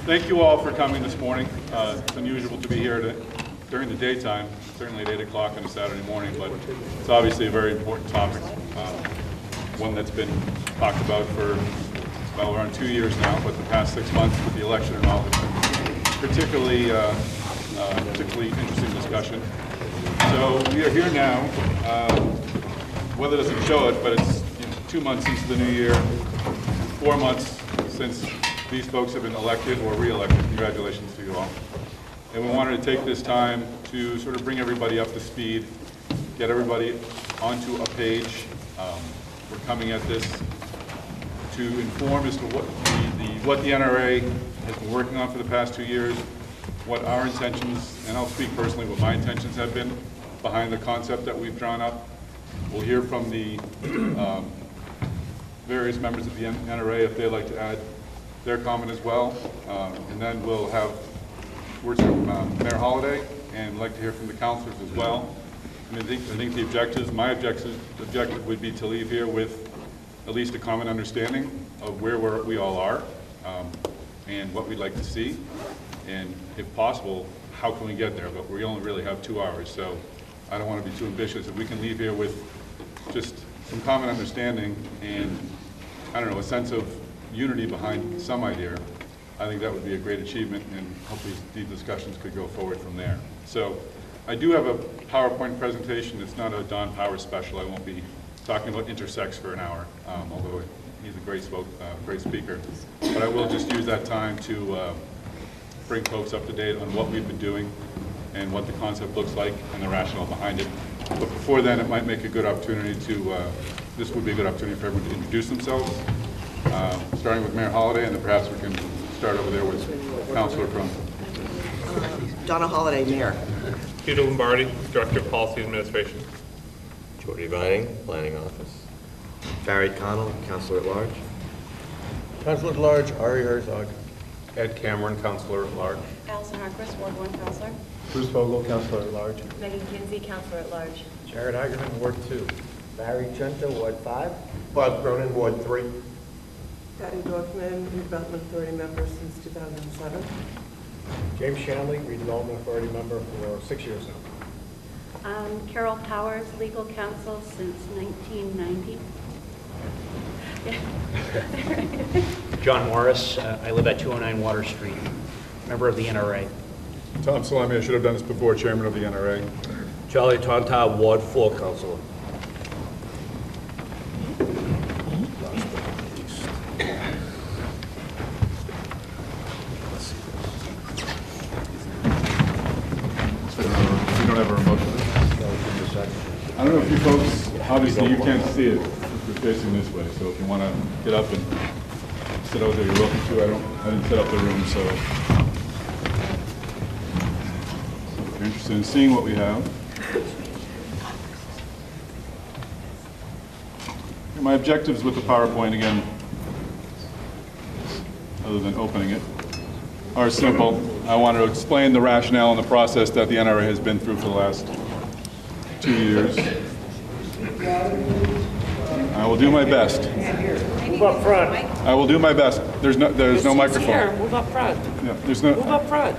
Thank you all for coming this morning. It's unusual to be here during the daytime, certainly at 8 o'clock on a Saturday morning, but it's obviously a very important topic, one that's been talked about for well around 2 years now, but the past 6 months with the election and all, it's been particularly interesting discussion. So we are here now. Weather doesn't show it, but it's 2 months into the new year, 4 months since these folks have been elected or re-elected. Congratulations to you all. And we wanted to take this time to sort of bring everybody up to speed, get everybody onto a page. We're coming at this to inform as to what the NRA has been working on for the past 2 years, what our intentions, and I'll speak personally what my intentions have been behind the concept that we've drawn up. We'll hear from the various members of the NRA if they'd like to add their comment as well, and then we'll have words from Mayor Holliday, and I'd like to hear from the councilors as well. I think the objectives, my objective would be to leave here with at least a common understanding of where we all are and what we'd like to see, and if possible, how can we get there? But we only really have 2 hours, so I don't want to be too ambitious. If we can leave here with just some common understanding and, I don't know, a sense of unity behind some idea, I think that would be a great achievement, and hopefully these discussions could go forward from there. So I do have a PowerPoint presentation. It's not a Don Powers special. I won't be talking about intersex for an hour, although he's a great speaker. But I will just use that time to bring folks up to date on what we've been doing and what the concept looks like and the rationale behind it. But before then, it might make a good opportunity this would be a good opportunity for everyone to introduce themselves, starting with Mayor Holliday, and then perhaps we can start over there with Councilor Crum. Donna Holliday, Mayor. Peter Lombardi, Director of Policy Administration. Jordy Vining, Planning Office. Barry Connell, Councilor at Large. Councilor at Large, Ari Herzog. Ed Cameron, Councilor at Large. Allison Harkris, Ward 1 Councilor. Bruce Vogel, Councilor at Large. Megan Kinsey, Councilor at Large. Jared Hagerman, Ward 2. Barry Trento, Ward 5. Bob Cronin, Ward 3. Patty Dorfman, Redevelopment Authority member since 2007. James Shanley, Redevelopment Authority member for 6 years now. Carol Powers, Legal Counsel since 1990. John Morris, I live at 209 Water Street, member of the NRA. Tom Salami, I should have done this before, Chairman of the NRA. Charlie Tonta, Ward 4, Councilor. We don't have a remote. I don't know if you folks, obviously you can't see it if you're facing this way, so if you want to get up and sit over there, you're welcome to. I didn't set up the room, so if you're interested in seeing what we have. My objectives with the PowerPoint, again, other than opening it, are simple. I want to explain the rationale and the process that the NRA has been through for the last 2 years. I will do my best. Move up front. I will do my best. There's no microphone. Here, move up front. Yeah, there's no. Move up front.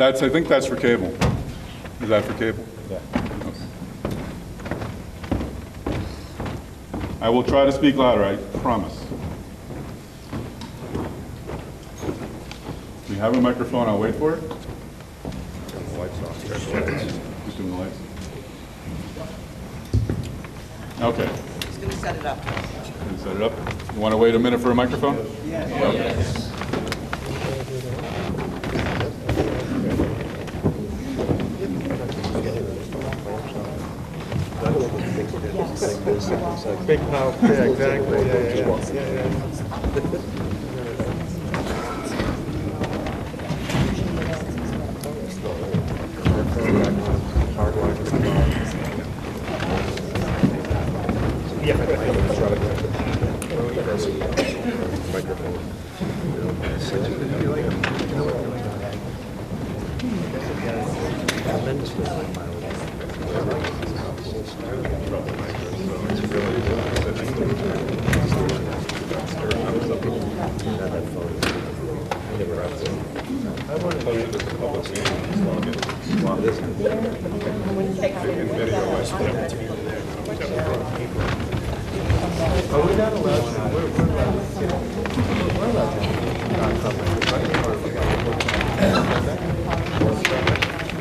I think that's for cable. Is that for cable? Yeah. Okay. I will try to speak louder, I promise. Do you have a microphone? I'll wait for it. Turn the lights off. Just doing the lights. Okay. He's going to set it up. Can you set it up? You want to wait a minute for a microphone? Yes. Okay. Big power, yeah, exactly, yeah. Are we not allowed to, we're allowed to non-public, right? Or we got a workshop?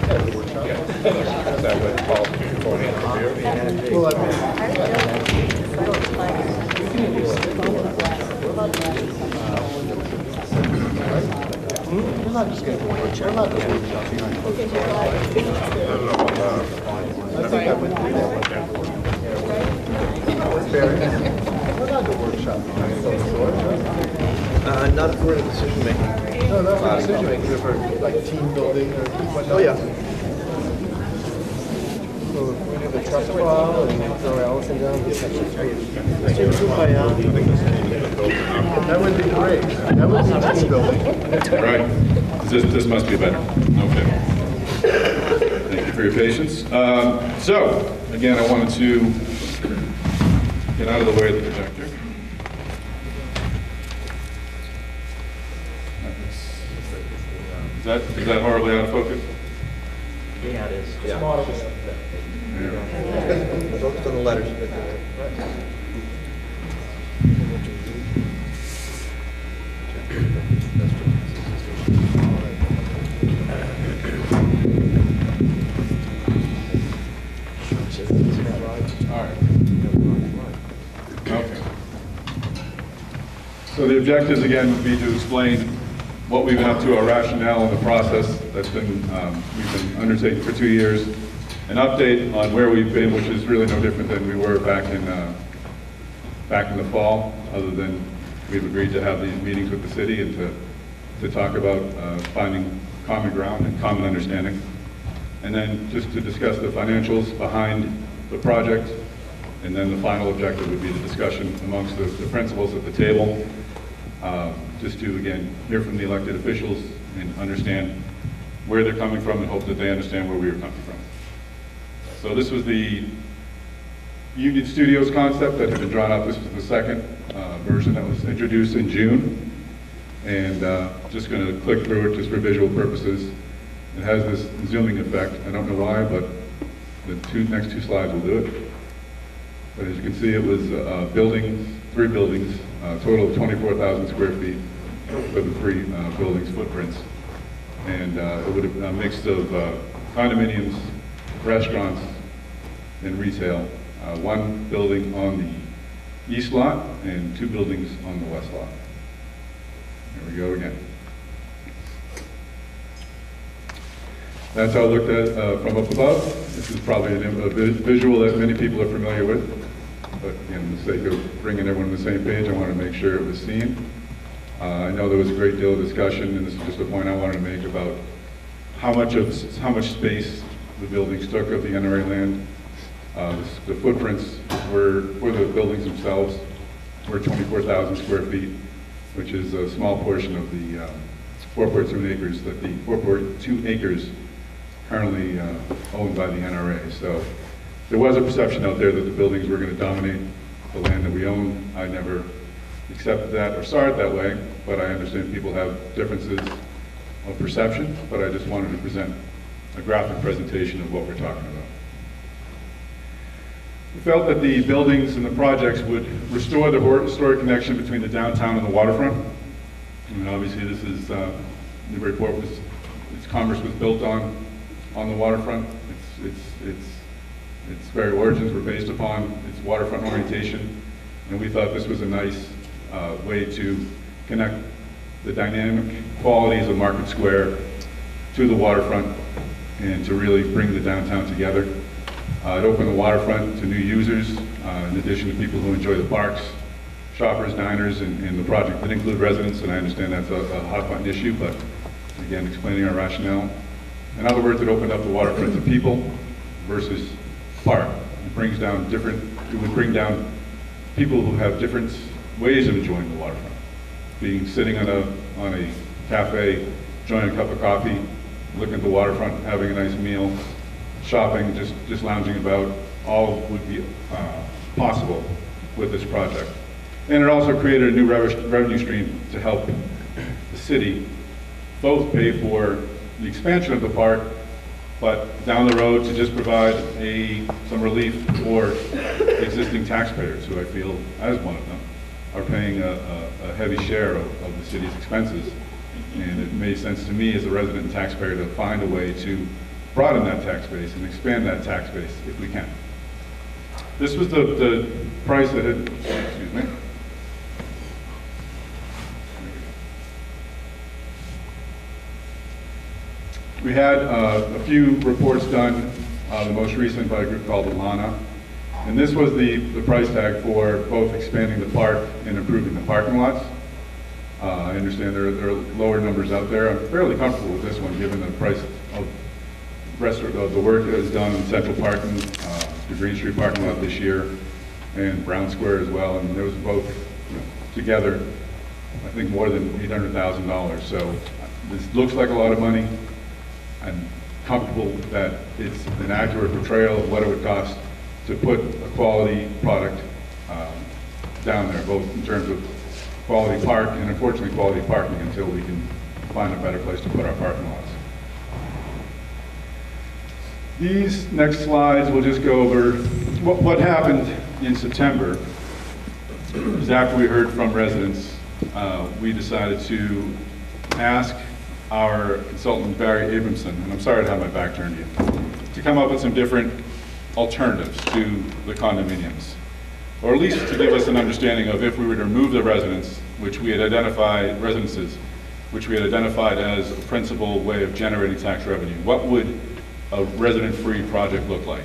Yeah, the workshop. Is that what Paul, before the interview? Well, I mean, we're not just getting a workshop, we're not the workshop behind closed doors. I think I would do that. Barry, we're not the workshop behind closed doors, right? Not if we're in decision making. No, not for decision making, but for like team building or whatnot. Oh, yeah. So if we do the trust file and throw Allison down, get section 3. That would be great. That would be team building. Right. This must be better. Okay. Thank you for your patience. So, again, I wanted to get out of the way of the projector. Is that horribly out of focus? Yeah, it is. There we go. Focus on the letters. All right. Okay. So the objectives, again, would be to explain what we've been up to, our rationale in the process that's been, we've been undertaking for 2 years, an update on where we've been, which is really no different than we were back in the fall, other than we've agreed to have these meetings with the city and to talk about finding common ground and common understanding. And then just to discuss the financials behind the project. And then the final objective would be the discussion amongst the principals at the table, just to, again, hear from the elected officials and understand where they're coming from and hope that they understand where we are coming from. So this was the Union Studios concept that had been drawn up. This was the second version that was introduced in June. And just going to click through it just for visual purposes. It has this zooming effect. I don't know why, but the next two slides will do it. But as you can see, it was three buildings, a total of 24,000 square feet for the three buildings' footprints. And it would have a mix of condominiums, restaurants, and retail. One building on the east lot and two buildings on the west lot. There we go again. That's how it looked at from up above. This is probably a visual that many people are familiar with. But again, for the sake of bringing everyone on the same page, I want to make sure it was seen. I know there was a great deal of discussion, and this is just a point I wanted to make about how much space the buildings took of the NRA land. The footprints were for the buildings themselves were 24,000 square feet, which is a small portion of the 4.2 acres that the 4.2 acres currently owned by the NRA. So there was a perception out there that the buildings were going to dominate the land that we own. I never accepted that or saw it that way, but I understand people have differences of perception, but I just wanted to present a graphic presentation of what we're talking about. We felt that the buildings and the projects would restore the historic connection between the downtown and the waterfront. And obviously this is, Newburyport was, its commerce was built on the waterfront. Its very origins were based upon its waterfront orientation, and we thought this was a nice way to connect the dynamic qualities of Market Square to the waterfront and to really bring the downtown together. It opened the waterfront to new users, in addition to people who enjoy the parks, shoppers, diners, and the project did include residents, and I understand that's a hot button issue, but again, explaining our rationale. In other words, it opened up the waterfront to people versus park. It brings down it would bring down people who have different ways of enjoying the waterfront. Sitting on a cafe, enjoying a cup of coffee, looking at the waterfront, having a nice meal, shopping, just lounging about, all would be possible with this project. And it also created a new revenue stream to help the city both pay for the expansion of the park, but down the road to just provide some relief for existing taxpayers, who I feel, as one of them, are paying a heavy share of the city's expenses. And it made sense to me as a resident and taxpayer to find a way to broaden that tax base and expand that tax base if we can. This was the price that had, excuse me. We had a few reports done, the most recent by a group called Alana. And this was the price tag for both expanding the park and improving the parking lots. I understand there are lower numbers out there. I'm fairly comfortable with this one, given the price of the work that is done in Central Parking, the Green Street parking lot this year, and Brown Square as well. And those both together, I think more than $800,000. So this looks like a lot of money. I'm comfortable that it's an accurate portrayal of what it would cost to put a quality product down there, both in terms of quality park and unfortunately quality parking until we can find a better place to put our parking lots. These next slides will just go over what happened in September. Is after we heard from residents, we decided to ask our consultant Barry Abramson, and I'm sorry to have my back turned to you, to come up with some different alternatives to the condominiums, or at least to give us an understanding of if we were to remove the residences, which we had identified as a principal way of generating tax revenue. What would a resident-free project look like?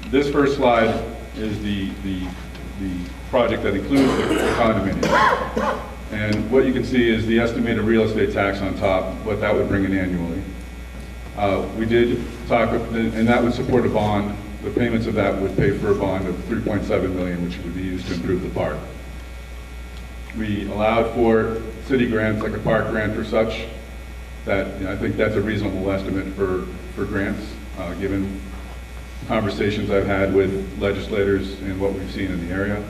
This first slide is the project that includes the condominium. And what you can see is the estimated real estate tax on top, what that would bring in annually. We did talk, and that would support a bond. The payments of that would pay for a bond of $3.7 million, which would be used to improve the park. We allowed for city grants, like a park grant or such, that I think that's a reasonable estimate for grants, given conversations I've had with legislators and what we've seen in the area.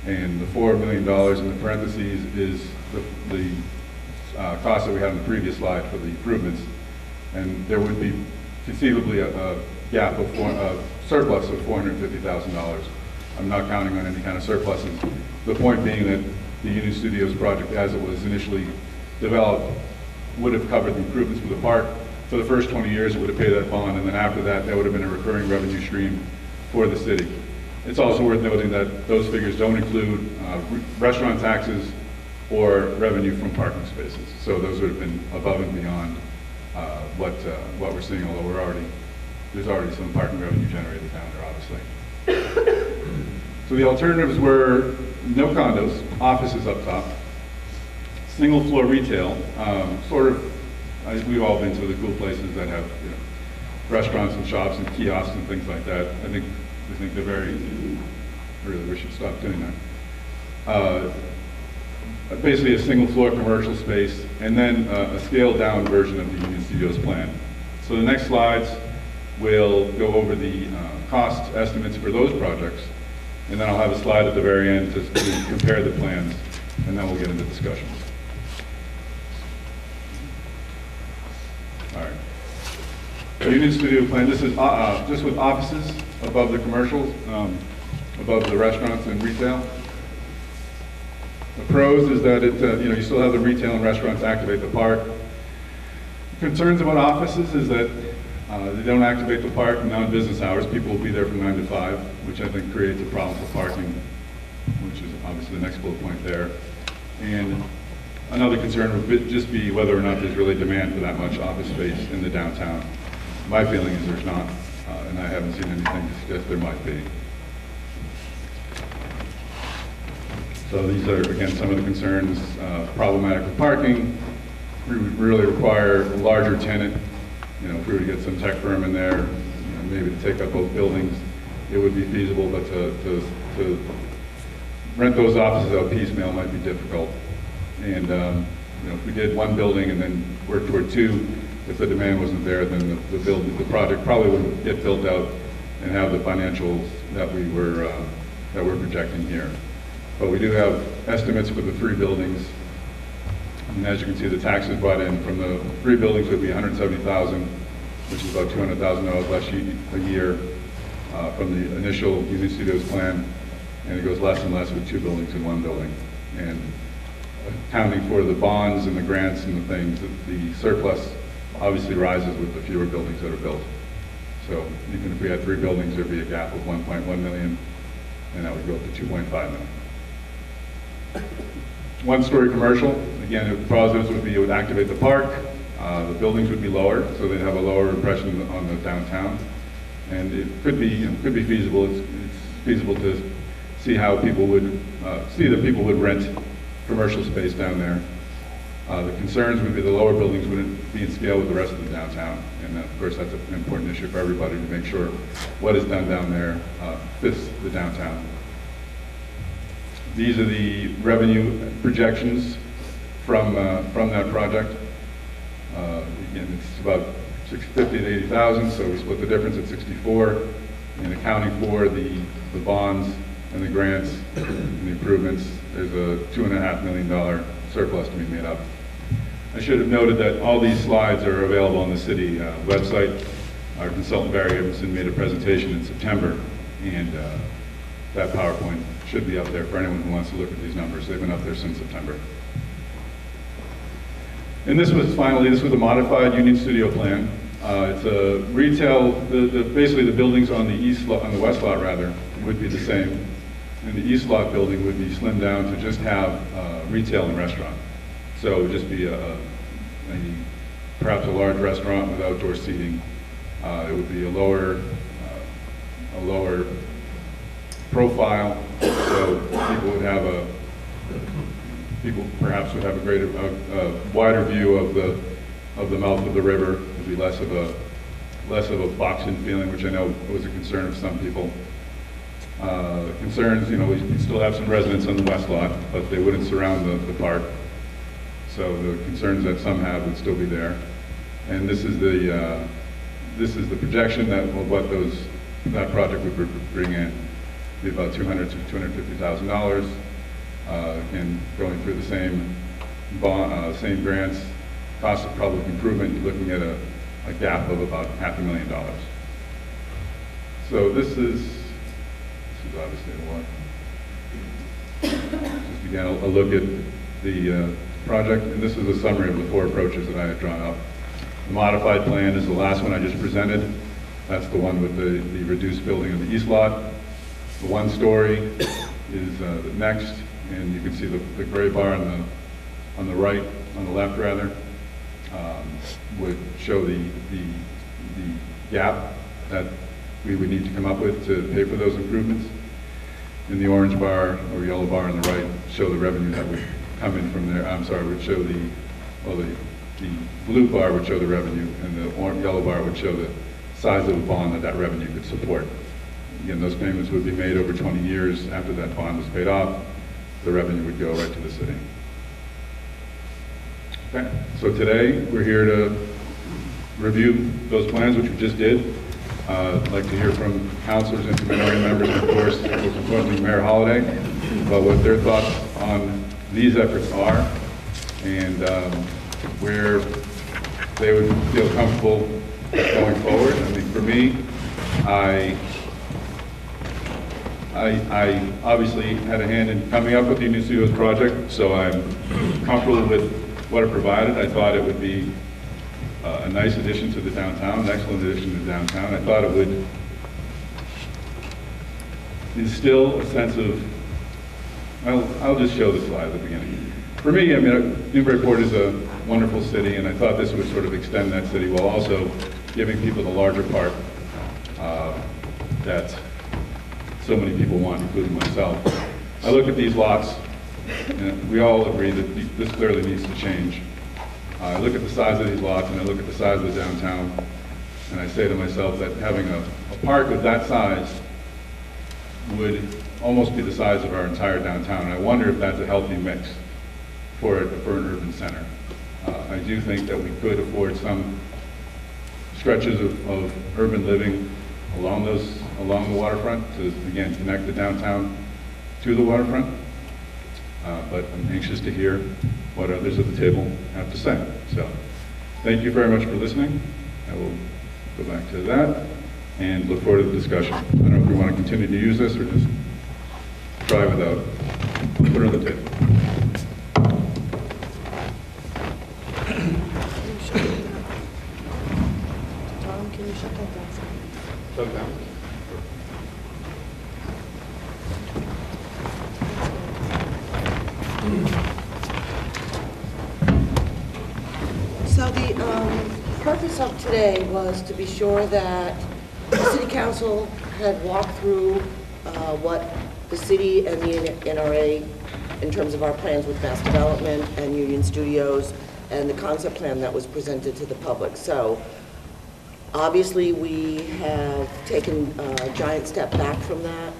And the $4 million in the parentheses is the cost that we had on the previous slide for the improvements. And there would be conceivably a gap of surplus of $450,000. I'm not counting on any kind of surpluses. The point being that the Union Studios project, as it was initially developed, would have covered the improvements for the park. For the first 20 years, it would have paid that bond, and then after that, there would have been a recurring revenue stream for the city. It's also worth noting that those figures don't include restaurant taxes or revenue from parking spaces. So those would have been above and beyond what we're seeing, although there's already some parking revenue generated down there, obviously. So the alternatives were no condos, offices up top, single floor retail, we've all been to the cool places that have restaurants and shops and kiosks and things like that. I think they're really we should stop doing that. Basically a single floor commercial space, and then a scaled down version of the Union Studios plan. So the next slides will go over the cost estimates for those projects, and then I'll have a slide at the very end to compare the plans, and then we'll get into discussions. All right. Union Studio plan, this is just with offices above the commercials, above the restaurants and retail. The pros is that you still have the retail and restaurants activate the park. Concerns about offices is that they don't activate the park in non-business hours. People will be there from 9 to 5, which I think creates a problem for parking, which is obviously the next bullet point there. And another concern would just be whether or not there's really demand for that much office space in the downtown. My feeling is there's not, and I haven't seen anything to suggest there might be. So these are, again, some of the concerns. Problematic with parking. We would really require a larger tenant. If we were to get some tech firm in there, maybe to take up both buildings, it would be feasible, but to rent those offices out piecemeal might be difficult. And if we did one building and then work toward two, if the demand wasn't there, then the project probably wouldn't get built out and have the financials that we're projecting here. But we do have estimates for the 3 buildings, And as you can see, the taxes brought in from the 3 buildings would be $170,000, which is about $200,000 less a year from the initial Union Studios plan, and it goes less and less with 2 buildings in 1 building. And accounting for the bonds and the grants and the things, the surplus obviously rises with the fewer buildings that are built. So even if we had 3 buildings, there'd be a gap of 1.1 million, and that would go up to 2.5 million. 1-story commercial, again, the positives would be it would activate the park, the buildings would be lower, so they'd have a lower impression on the downtown. And it could be feasible. It's feasible to see how people would see that people would rent commercial space down there. The concerns would be the lower buildings wouldn't be in scale with the rest of the downtown, and of course that's an important issue for everybody to make sure what is done down there fits the downtown. These are the revenue projections from that project. Again, it's about 650 to 80,000, so we split the difference at 64, and accounting for the bonds and the grants and the improvements, there's a $2.5 million surplus to be made up. I should have noted that all these slides are available on the city website. Our consultant Barry Evanson made a presentation in September, and that PowerPoint should be up there for anyone who wants to look at these numbers. They've been up there since September. And this was a modified Union Studio plan. It's a retail, basically the buildings on the west lot rather, would be the same. And the east lot building would be slimmed down to just have retail and restaurant. So it would just be perhaps a large restaurant with outdoor seating. It would be a lower profile, so people perhaps would have a wider view of the mouth of the river. It would be less of a boxed-in feeling, which I know was a concern of some people. Concerns, we still have some residents on the west lot, but they wouldn't surround the park. So the concerns that some have would still be there. And this is the projection that what that project would bring in. Be about $200,000 to $250,000. And going through the same grants, cost of public improvement, you're looking at a gap of about $500,000. So this is obviously a lot. Just again, a look at the project, and this is a summary of the 4 approaches that I had drawn up. The modified plan is the last one I just presented. That's the one with the reduced building of the east lot. The 1-story is the next, and you can see the gray bar on the left rather, would show the gap that we would need to come up with to pay for those improvements. And the orange bar or yellow bar on the right show the revenue that would come in from there. Would show the blue bar would show the revenue, and the yellow bar would show the size of the bond that revenue could support. Again, those payments would be made over 20 years after that bond was paid off. The revenue would go right to the city. Okay, so today we're here to review those plans, which we just did. I'd like to hear from councilors and committee members, and of course, we're proposing Mayor Holliday about what their thoughts on these efforts are and where they would feel comfortable going forward. I mean, for me, I obviously had a hand in coming up with the Union Studios project, so I'm comfortable with what it provided. I thought it would be a nice addition to the downtown, an excellent addition to the downtown. I thought it would instill a sense of, I'll just show the slide at the beginning. For me, I mean, Newburyport is a wonderful city, and I thought this would sort of extend that city while also giving people the larger park that so many people want, including myself. I look at these lots, and we all agree that this clearly needs to change. I look at the size of these lots, and I look at the size of the downtown, and I say to myself that having a park of that size would almost be the size of our entire downtown. And I wonder if that's a healthy mix for an urban center. I do think that we could afford some stretches of urban living along the waterfront to, again, connect the downtown to the waterfront. but I'm anxious to hear what others at the table have to say. So thank you very much for listening. I will go back to that and look forward to the discussion. I don't know if we want to continue to use this or just try without. Put it on the table. Tom, can you shut that down? Shut it down. So the purpose of today was to be sure that the city council had walked through what the city and the NRA, in terms of our plans with mass development and Union Studios, and the concept plan that was presented to the public. So obviously, we have taken a giant step back from that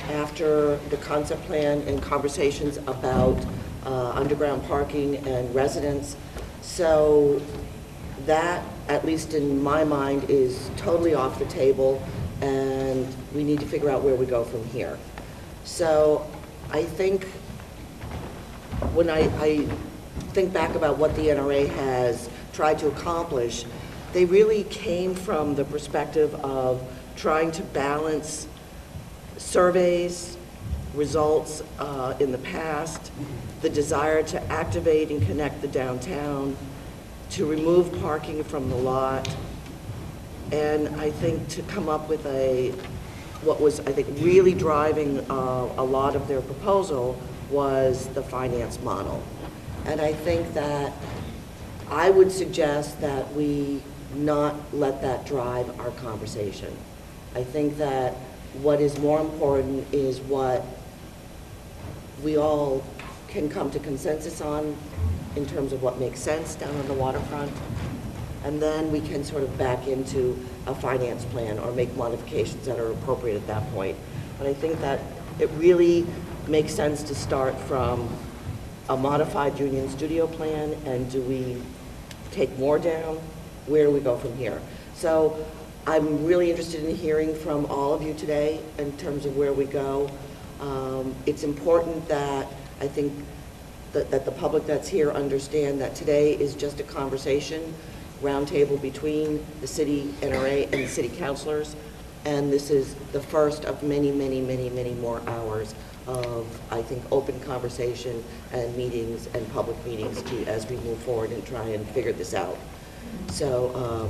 after the concept plan and conversations about underground parking and residents. So that, at least in my mind, is totally off the table, and we need to figure out where we go from here. So I think when I think back about what the NRA has tried to accomplish, they really came from the perspective of trying to balance surveys, results in the past, the desire to activate and connect the downtown, to remove parking from the lot, and I think to come up with what was, I think, really driving a lot of their proposal was the finance model. And I think that I would suggest that we not let that drive our conversation. I think that what is more important is what we all can come to consensus on in terms of what makes sense down on the waterfront. And then we can sort of back into a finance plan or make modifications that are appropriate at that point. But I think that it really makes sense to start from a modified Union Studio plan, and do we take more down? Where do we go from here? So I'm really interested in hearing from all of you today in terms of where we go. It's important that I think that the public that's here understand that today is just a conversation, roundtable between the city NRA and the city councilors, and this is the first of many, many, many, many more hours of, I think, open conversation and meetings and public meetings as we move forward and try and figure this out. So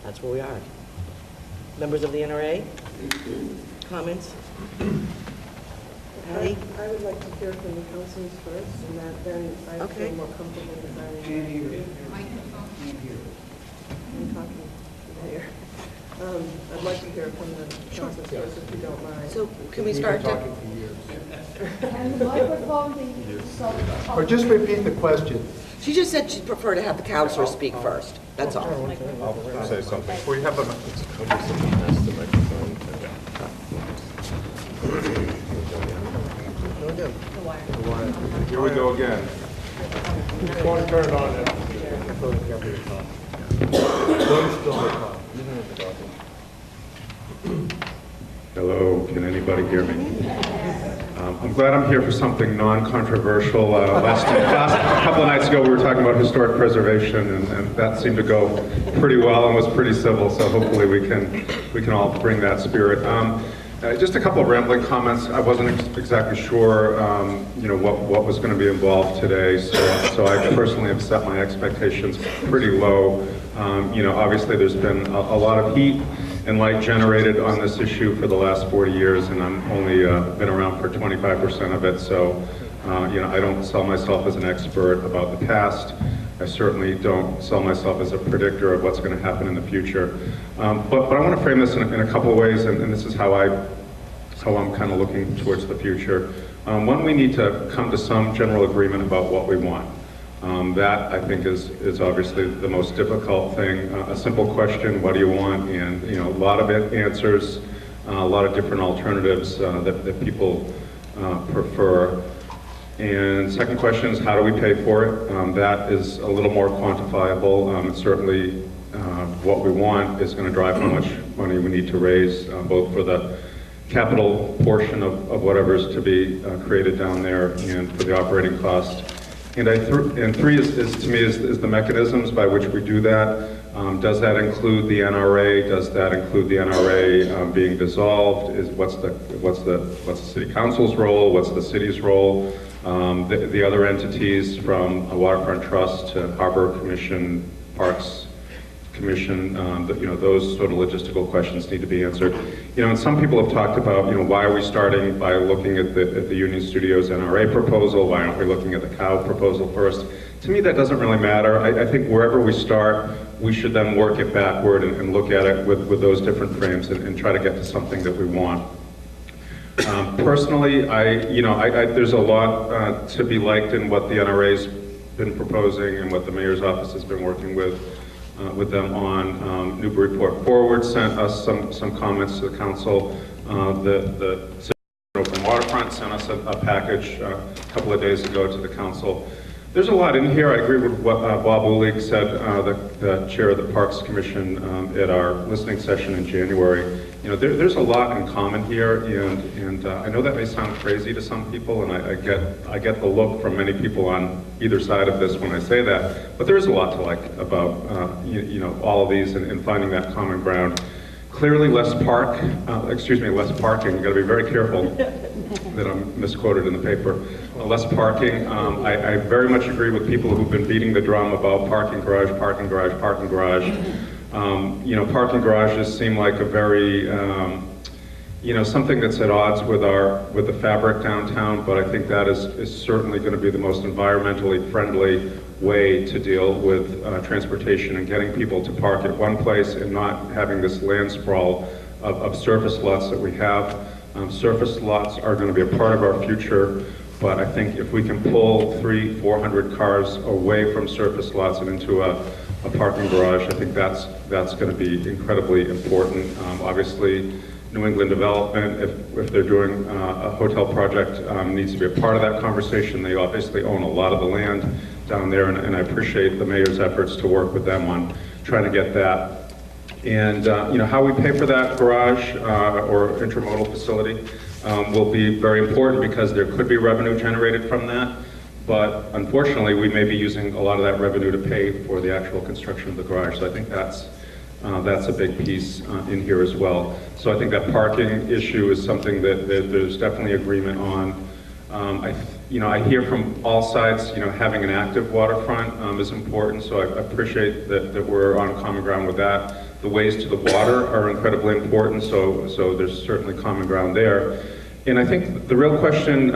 that's where we are. Members of the NRA, comments? Patty? I would like to hear from the councilors first, and then I Okay. feel more comfortable designing. I'm talking there. I'd like to hear from the councilors first, if you don't mind. So can we start? Talking for years. And the microphone, the, Or just repeat the question. She just said she'd prefer to have the councilors speak first, that's all. I'll say something. We have Here we go again. Before you turn it on, before the camera is on. Hello, can anybody hear me? I'm glad I'm here for something non-controversial. Last couple of nights ago, we were talking about historic preservation, and that seemed to go pretty well and was pretty civil. So hopefully, we can all bring that spirit. Just a couple of rambling comments. I wasn't exactly sure, what was going to be involved today. So I personally have set my expectations pretty low. Obviously, there's been a lot of heat and light generated on this issue for the last 40 years, and I'm only been around for 25% of it. So, I don't sell myself as an expert about the past. I certainly don't sell myself as a predictor of what's going to happen in the future. But I want to frame this in a couple of ways, and this is how I'm kind of looking towards the future. One, we need to come to some general agreement about what we want. That, I think, is obviously the most difficult thing. A simple question, what do you want? And, a lot of it answers a lot of different alternatives that people prefer. And second question is, how do we pay for it? That is a little more quantifiable. Certainly, what we want is going to drive how much money we need to raise, both for the capital portion of whatever is to be created down there and for the operating cost. And three is to me is the mechanisms by which we do that. Does that include the NRA? Does that include the NRA being dissolved? What's the city council's role? What's the city's role? The other entities from a Waterfront Trust to Harbor Commission, Parks Commission, those sort of logistical questions need to be answered. And some people have talked about, why are we starting by looking at the Union Studios NRA proposal? Why aren't we looking at the COW proposal first? To me, that doesn't really matter. I think wherever we start, we should then work it backward and look at it with those different frames and try to get to something that we want. Personally, there's a lot to be liked in what the NRA's been proposing and what the mayor's office has been working with them on. Newburyport Forward sent us some comments to the council. The City Open Waterfront sent us a package a couple of days ago to the council. There's a lot in here. I agree with what Bob Ulig said, the chair of the Parks Commission, at our listening session in January. There's a lot in common here, and I know that may sound crazy to some people, and I get the look from many people on either side of this when I say that. But there is a lot to like about all of these and finding that common ground. Clearly, less parking. You got to be very careful that I'm misquoted in the paper. Less parking. I very much agree with people who've been beating the drum about parking garage, parking garage, parking garage. Parking garages seem like a very, something that's at odds with the fabric downtown, but I think that is certainly going to be the most environmentally friendly way to deal with transportation and getting people to park at one place and not having this land sprawl of surface lots that we have. Surface lots are going to be a part of our future, but I think if we can pull 300-400 cars away from surface lots and into a parking garage, I think that's going to be incredibly important. Obviously, New England Development, if they're doing a hotel project, needs to be a part of that conversation. They obviously own a lot of the land down there, and I appreciate the mayor's efforts to work with them on trying to get that. And how we pay for that garage or intermodal facility will be very important because there could be revenue generated from that. But unfortunately, we may be using a lot of that revenue to pay for the actual construction of the garage. So I think that's a big piece in here as well. So I think that parking issue is something that there's definitely agreement on. I hear from all sides, having an active waterfront is important. So I appreciate that we're on common ground with that. The ways to the water are incredibly important. So there's certainly common ground there. And I think the real question,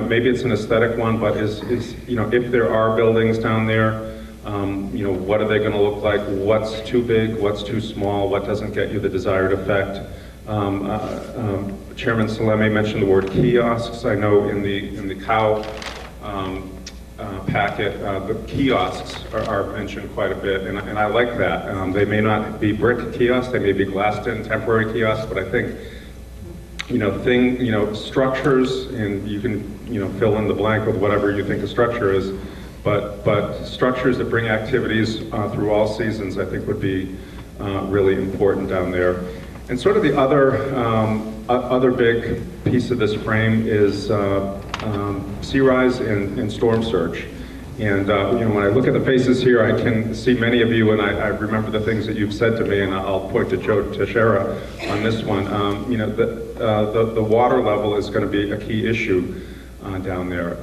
maybe it's an aesthetic one, but is if there are buildings down there, what are they going to look like? What's too big? What's too small? What doesn't get you the desired effect? Chairman Salemi mentioned the word kiosks. I know in the COW packet, the kiosks are mentioned quite a bit, and I like that. They may not be brick kiosks, they may be glassed-in temporary kiosks, but I think structures, and you can fill in the blank with whatever you think a structure is, but structures that bring activities through all seasons, I think would be really important down there. And sort of the other big piece of this frame is sea rise and storm surge. And when I look at the faces here, I can see many of you, and I remember the things that you've said to me, and I'll point to Joe Teixeira on this one. The water level is going to be a key issue down there.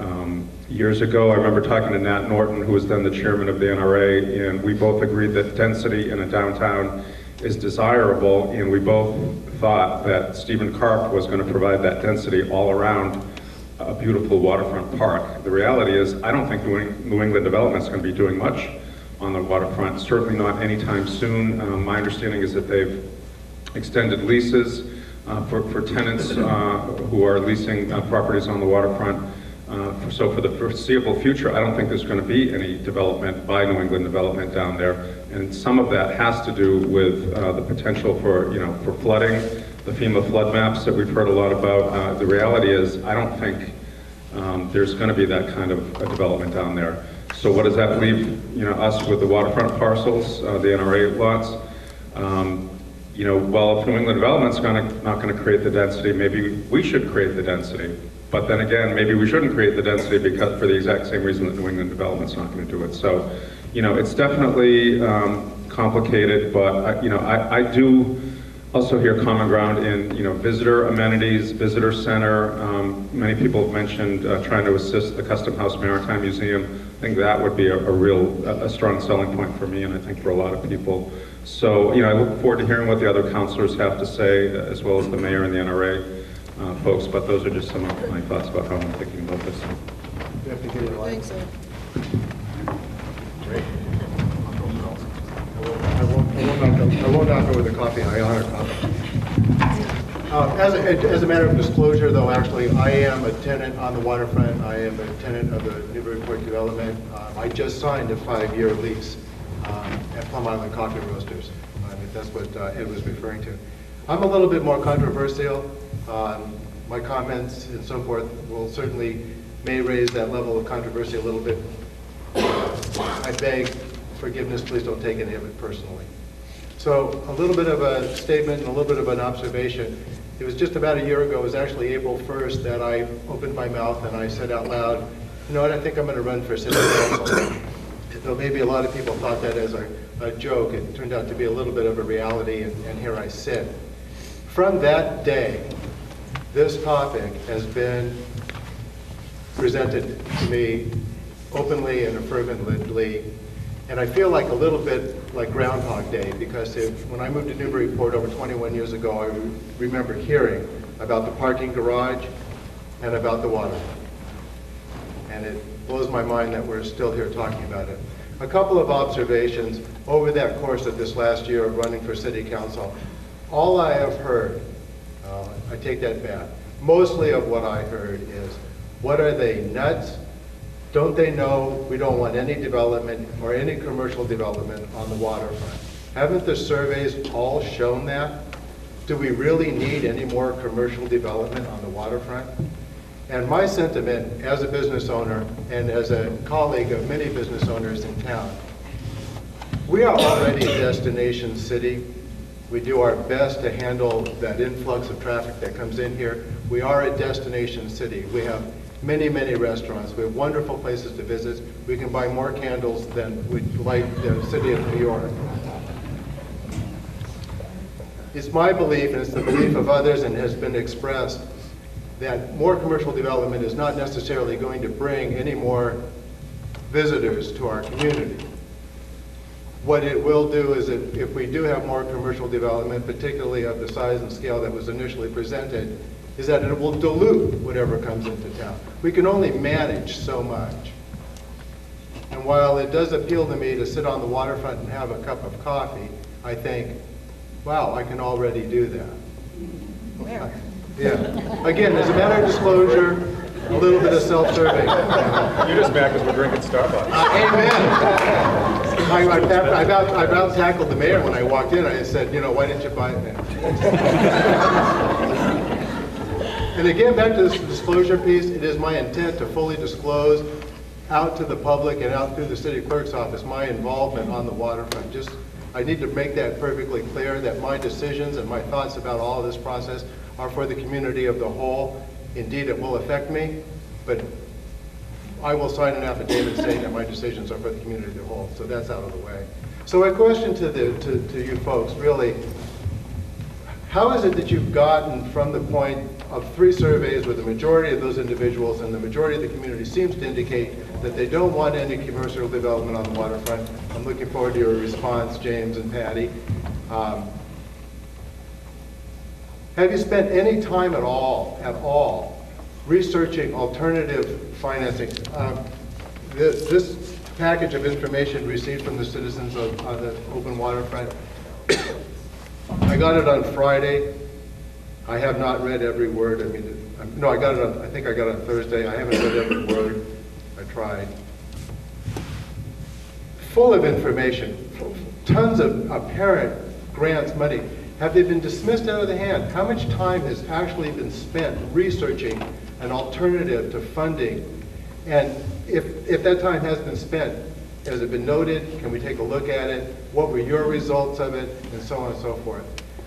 Years ago, I remember talking to Nat Norton, who was then the chairman of the NRA, and we both agreed that density in a downtown is desirable, and we both thought that Stephen Karp was going to provide that density all around a beautiful waterfront park. The reality is, I don't think New England Development is going to be doing much on the waterfront, certainly not anytime soon. My understanding is that they've extended leases for tenants who are leasing properties on the waterfront. So for the foreseeable future, I don't think there's going to be any development by New England Development down there. And some of that has to do with the potential for flooding, the FEMA flood maps that we've heard a lot about. The reality is, I don't think there's going to be that kind of a development down there. So what does that leave us with the waterfront parcels, the NRA lots? well, if New England Development's not going to create the density, maybe we should create the density. But then again, maybe we shouldn't create the density because for the exact same reason that New England Development's not going to do it. So, it's definitely complicated, but I do also hear common ground in visitor amenities, visitor center. Many people have mentioned trying to assist the Custom House Maritime Museum. I think that would be a strong selling point for me, and I think for a lot of people. So, I look forward to hearing what the other councilors have to say, as well as the mayor and the NRA folks, but those are just some of my thoughts about how I'm thinking about this. You have to get your line. Thanks, Ed. Great. I won't knock over the coffee. I honor coffee. As a matter of disclosure, though, actually, I am a tenant on the waterfront. I am a tenant of the Newburyport development. I just signed a 5-year lease at Plum Island Coffee Roasters. If that's what Ed was referring to. I'm a little bit more controversial. My comments and so forth will certainly may raise that level of controversy a little bit. I beg forgiveness, please don't take any of it personally. So a little bit of a statement and a little bit of an observation. It was just about a year ago, it was actually April 1st, that I opened my mouth and I said out loud, you know what, I think I'm going to run for city council. Though maybe a lot of people thought that as a joke, it turned out to be a little bit of a reality, and here I sit. From that day, this topic has been presented to me openly and affirmatively, and I feel like a little bit like Groundhog Day, because when I moved to Newburyport over 21 years ago, I remember hearing about the parking garage and about the water. And it blows my mind that we're still here talking about it. A couple of observations over that course of this last year of running for city council. All I have heard, I take that back, mostly of what I heard is, what are they, nuts? Don't they know we don't want any development or any commercial development on the waterfront? Haven't the surveys all shown that? Do we really need any more commercial development on the waterfront? And my sentiment as a business owner and as a colleague of many business owners in town, we are already a destination city. We do our best to handle that influx of traffic that comes in here. We are a destination city. We have many, many restaurants. We have wonderful places to visit. We can buy more candles than we'd like the city of New York. It's my belief, and it's the belief of others, and has been expressed, that more commercial development is not necessarily going to bring any more visitors to our community. What it will do is that if we do have more commercial development, particularly of the size and scale that was initially presented, is that it will dilute whatever comes into town. We can only manage so much. And while it does appeal to me to sit on the waterfront and have a cup of coffee, I think, wow, I can already do that. Where? Yeah. Again, as a matter of disclosure, a little bit of self-serving. You're just mad because we're drinking Starbucks. Amen. I about tackled the mayor when I walked in. I said, why didn't you buy it now? And again, back to this disclosure piece, it is my intent to fully disclose out to the public and out through the city clerk's office my involvement on the waterfront. I need to make that perfectly clear that my decisions and my thoughts about all of this process are for the community of the whole. Indeed, it will affect me, but I will sign an affidavit saying that my decisions are for the community of the whole. So that's out of the way. So a question to you folks, really, how is it that you've gotten from the point of 3 surveys where the majority of those individuals and the majority of the community seems to indicate that they don't want any commercial development on the waterfront? I'm looking forward to your response, James and Patty. Have you spent any time at all, researching alternative financing? This package of information received from the citizens of the open waterfront, I got it on Friday. I have not read every word. I think I got it on Thursday. I haven't read every word. I tried. Full of information, tons of apparent grants, money. Have they been dismissed out of the hand? How much time has actually been spent researching an alternative to funding? And if that time has been spent, has it been noted? Can we take a look at it? What were your results of it? And so on and so forth.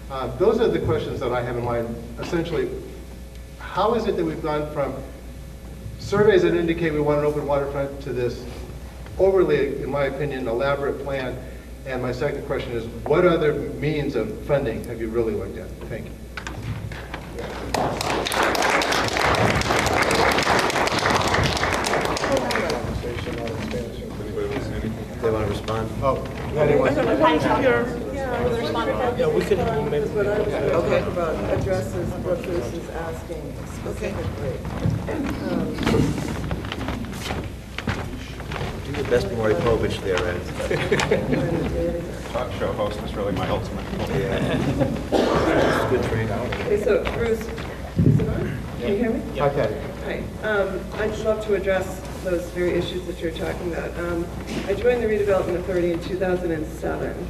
Those are the questions that I have in mind. Essentially, how is it that we've gone from surveys that indicate we want an open waterfront to this overly, in my opinion, elaborate plan? And my second question is, what other means of funding have you really looked at? Thank you. They want to respond? Oh, Yeah, we could. Because what I was going to talk about addresses what Bruce is asking specifically. Do your best Maury Povich there, Ed. Talk show host is really my ultimate goal. Yeah. Good training. Okay, so Bruce, is it on? Can you hear me? okay. Hi. I'd love to address those very issues that you're talking about. I joined the Redevelopment Authority in 2007.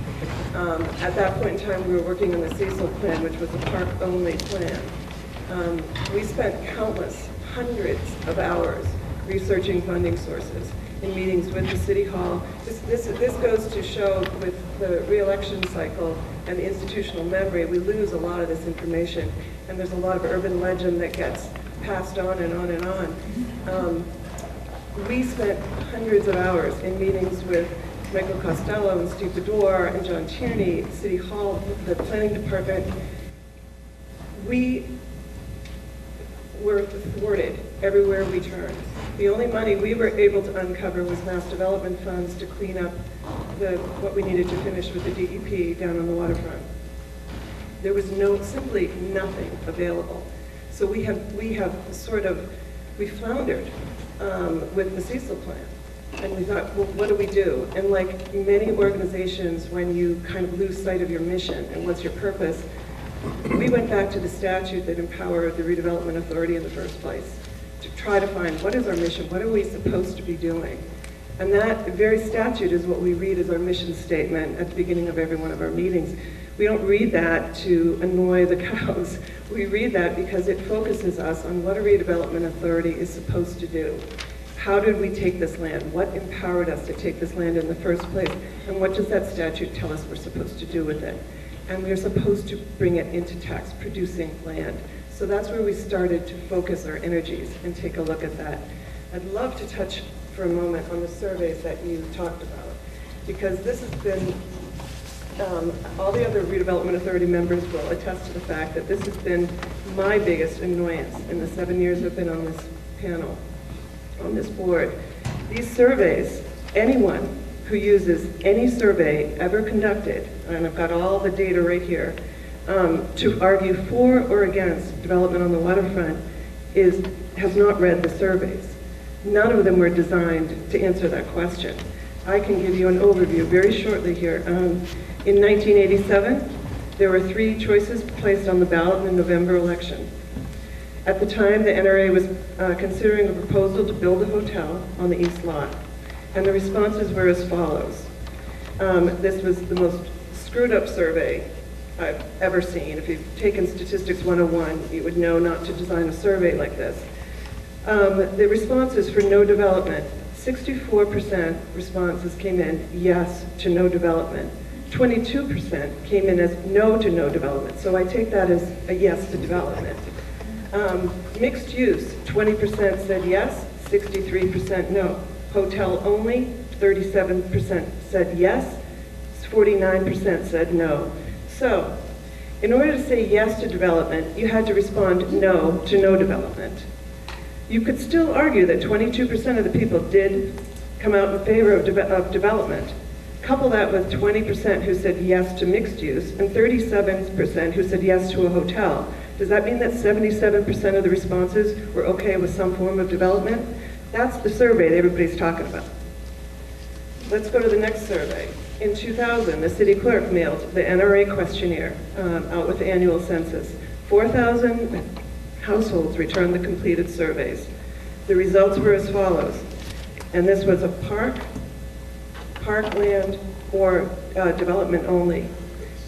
At that point in time, we were working on the Cecil plan, which was a park-only plan. We spent countless, hundreds of hours researching funding sources in meetings with the City Hall. This goes to show with the re-election cycle and the institutional memory, we lose a lot of this information, and there's a lot of urban legend that gets passed on and on and on. We spent hundreds of hours in meetings with Michael Costello and Steve Bedore and John Tierney, City Hall, the planning department. We were thwarted everywhere we turned. The only money we were able to uncover was mass development funds to clean up what we needed to finish with the DEP down on the waterfront. There was simply nothing available. So we floundered with the Cecil plan. And we thought, well, what do we do? And like many organizations, when you kind of lose sight of your mission and what's your purpose, we went back to the statute that empowered the Redevelopment Authority in the first place to try to find what is our mission, what are we supposed to be doing? And that very statute is what we read as our mission statement at the beginning of every one of our meetings. We don't read that to annoy the cows. We read that because it focuses us on what a redevelopment authority is supposed to do. How did we take this land? What empowered us to take this land in the first place? And what does that statute tell us we're supposed to do with it? And we're supposed to bring it into tax-producing land. So that's where we started to focus our energies and take a look at that. I'd love to touch for a moment on the surveys that you talked about, because this has been all the other redevelopment authority members will attest to the fact that this has been my biggest annoyance in the 7 years I've been on this panel, on this board. These surveys, anyone who uses any survey ever conducted, and I've got all the data right here, to argue for or against development on the waterfront has not read the surveys. None of them were designed to answer that question. I can give you an overview very shortly here. In 1987, there were 3 choices placed on the ballot in the November election. At the time, the NRA was considering a proposal to build a hotel on the east lot, and the responses were as follows. This was the most screwed up survey I've ever seen. If you've taken Statistics 101, you would know not to design a survey like this. The responses for no development, 64% responses came in yes to no development. 22% came in as no to no development. So I take that as a yes to development. Mixed use, 20% said yes, 63% no. Hotel only, 37% said yes, 49% said no. So, in order to say yes to development, you had to respond no to no development. You could still argue that 22% of the people did come out in favor of development. Couple that with 20% who said yes to mixed use and 37% who said yes to a hotel. Does that mean that 77% of the responses were okay with some form of development? That's the survey that everybody's talking about. Let's go to the next survey. In 2000, the city clerk mailed the NRA questionnaire out with the annual census. 4,000 households returned the completed surveys. The results were as follows, and this was a parkland, or development only.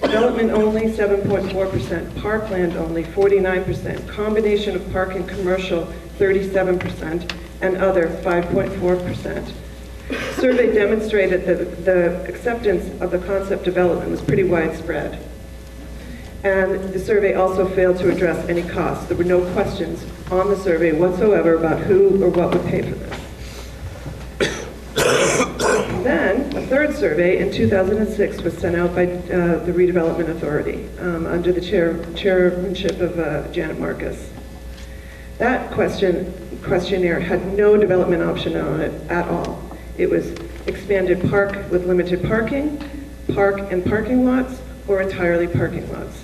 Development only, 7.4%. Parkland only, 49%. Combination of park and commercial, 37%. And other, 5.4%. Survey demonstrated that the acceptance of the concept development was pretty widespread. And the survey also failed to address any costs. There were no questions on the survey whatsoever about who or what would pay for this. Then, a third survey in 2006 was sent out by the Redevelopment Authority under the chairmanship of Janet Marcus. That questionnaire had no development option on it at all. It was expanded park with limited parking, park and parking lots, or entirely parking lots.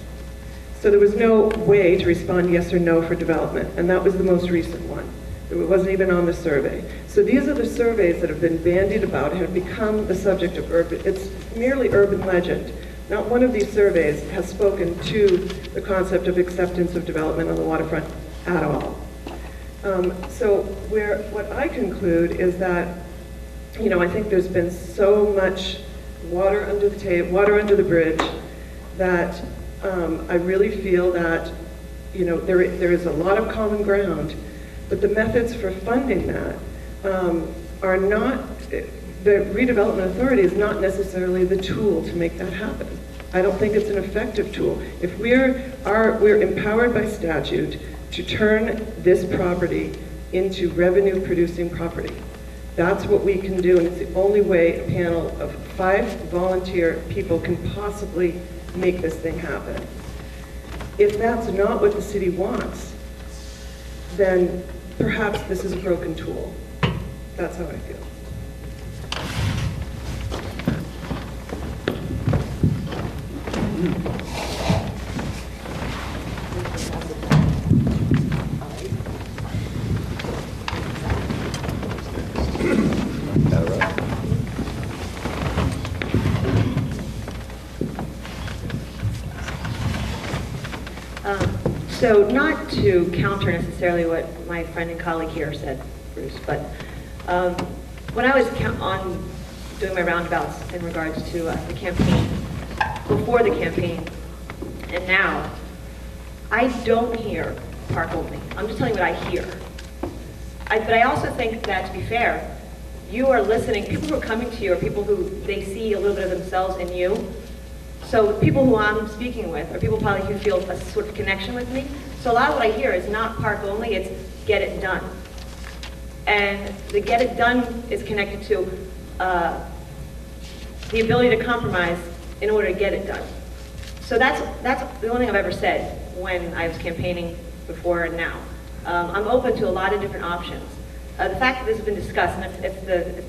So there was no way to respond yes or no for development, and that was the most recent one. It wasn't even on the survey. So these are the surveys that have been bandied about, have become the subject of urban, it's merely urban legend. Not one of these surveys has spoken to the concept of acceptance of development on the waterfront at all. What I conclude is that, I think there's been so much water under the table, water under the bridge, that I really feel that, there is a lot of common ground, but the methods for funding that are not, the redevelopment authority is not necessarily the tool to make that happen. I don't think it's an effective tool. If we're empowered by statute to turn this property into revenue-producing property. That's what we can do, and it's the only way a panel of 5 volunteer people can possibly make this thing happen. If that's not what the city wants, then perhaps this is a broken tool. That's how I feel. So not to counter necessarily what my friend and colleague here said, Bruce, but when I was doing my roundabouts in regards to the campaign, before the campaign, and now, I don't hear park only. I'm just telling you what I hear. But I also think that, to be fair, you are listening, people who are coming to you are people who they see a little bit of themselves in you. So the people who I'm speaking with are people probably who feel a sort of connection with me. So a lot of what I hear is not park only, it's get it done. And the get it done is connected to the ability to compromise in order to get it done. So that's the only thing I've ever said when I was campaigning before and now. I'm open to a lot of different options. The fact that this has been discussed, and if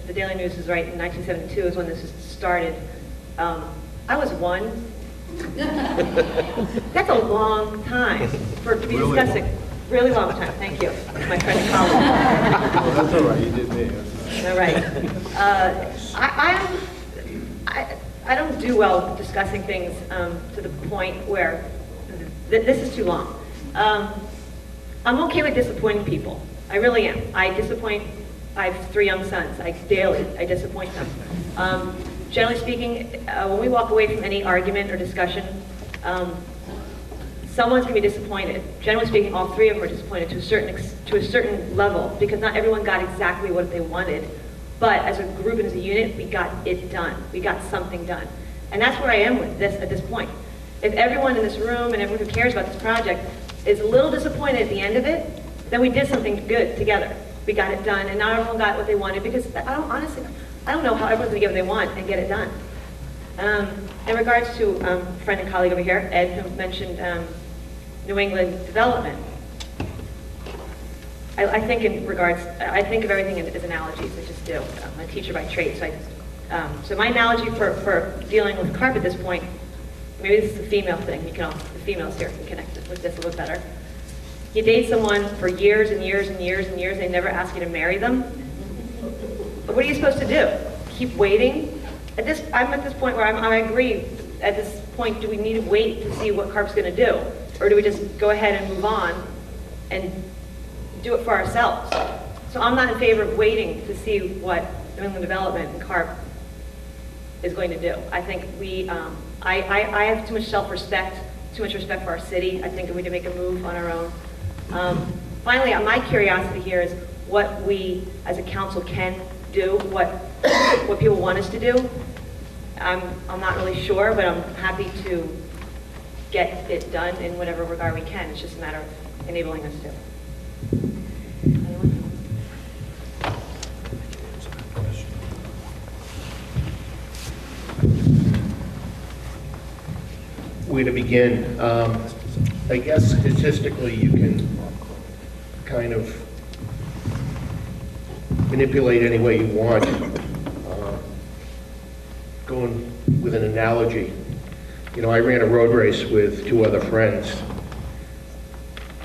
the Daily News is right, in 1972 is when this started. I was 1. That's a long time to be discussing. Really long time, thank you. My friend and colleague. Well, that's all right, you did me. All right. I don't do well discussing things to the point where this is too long. I'm okay with disappointing people. I really am. I have 3 young sons. I disappoint them. Generally speaking, when we walk away from any argument or discussion, someone's going to be disappointed. Generally speaking, all 3 of them are disappointed to a certain level, because not everyone got exactly what they wanted. But as a group and as a unit, we got it done. We got something done. And that's where I am with this at this point. If everyone in this room and everyone who cares about this project is a little disappointed at the end of it, then we did something good together. We got it done, and not everyone got what they wanted, because I don't know how everyone's going to get what they want and get it done. In regards to friend and colleague over here, Ed, who mentioned New England development, I think of everything as analogies. I just do. I'm a teacher by trade, so my analogy for dealing with carp at this point, maybe this is a female thing. The females here can connect with this a little better. You date someone for years and years and years and years, they never ask you to marry them. But what are you supposed to do? Keep waiting? I'm at this point where I agree. At this point, do we need to wait to see what carp's going to do? Or do we just go ahead and move on and do it for ourselves? So I'm not in favor of waiting to see what New England Development and carp is going to do. I think I have too much self-respect, too much respect for our city. I think we need to make a move on our own. Finally, my curiosity here is what we as a council can do, what people want us to do. I'm not really sure, but I'm happy to get it done in whatever regard we can. It's just a matter of enabling us to. Anyone? Where to begin? I guess statistically you can kind of manipulate any way you want. Going with an analogy, you know, I ran a road race with two other friends.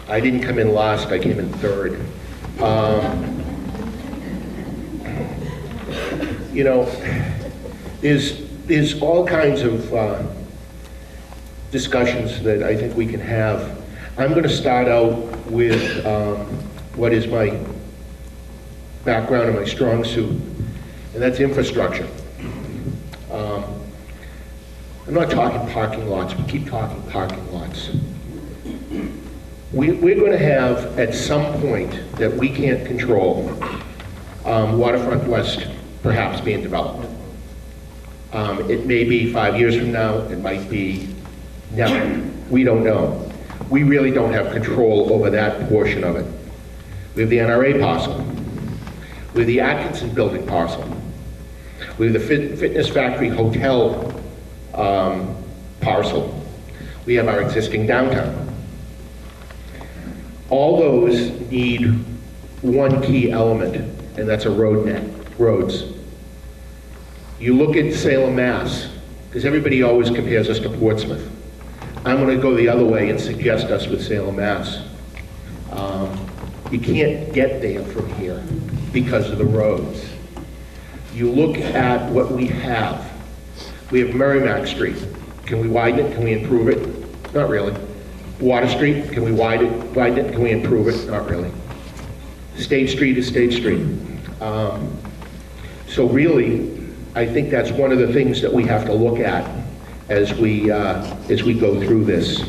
I didn't come in last, I came in third. You know, there's all kinds of discussions that I think we can have. I'm going to start out with what is my background and my strong suit, and that's infrastructure. I'm not talking parking lots, we keep talking parking lots. We're going to have, at some point that we can't control, Waterfront West perhaps being developed. It may be 5 years from now, it might be never. We don't know. We really don't have control over that portion of it. We have the NRA parcel. We have the Atkinson building parcel. We have the Fitness Factory Hotel parcel. We have our existing downtown. All those need one key element, and that's a road net, roads. You look at Salem, Mass, because everybody always compares us to Portsmouth. I'm going to go the other way and suggest us with Salem, Mass. You can't get there from here because of the roads. You look at what we have. We have Merrimack Street. Can we widen it? Can we improve it? Not really. Water Street, can we widen it? Can we improve it? Not really. State Street is State Street. So really, I think that's one of the things that we have to look at as we go through this.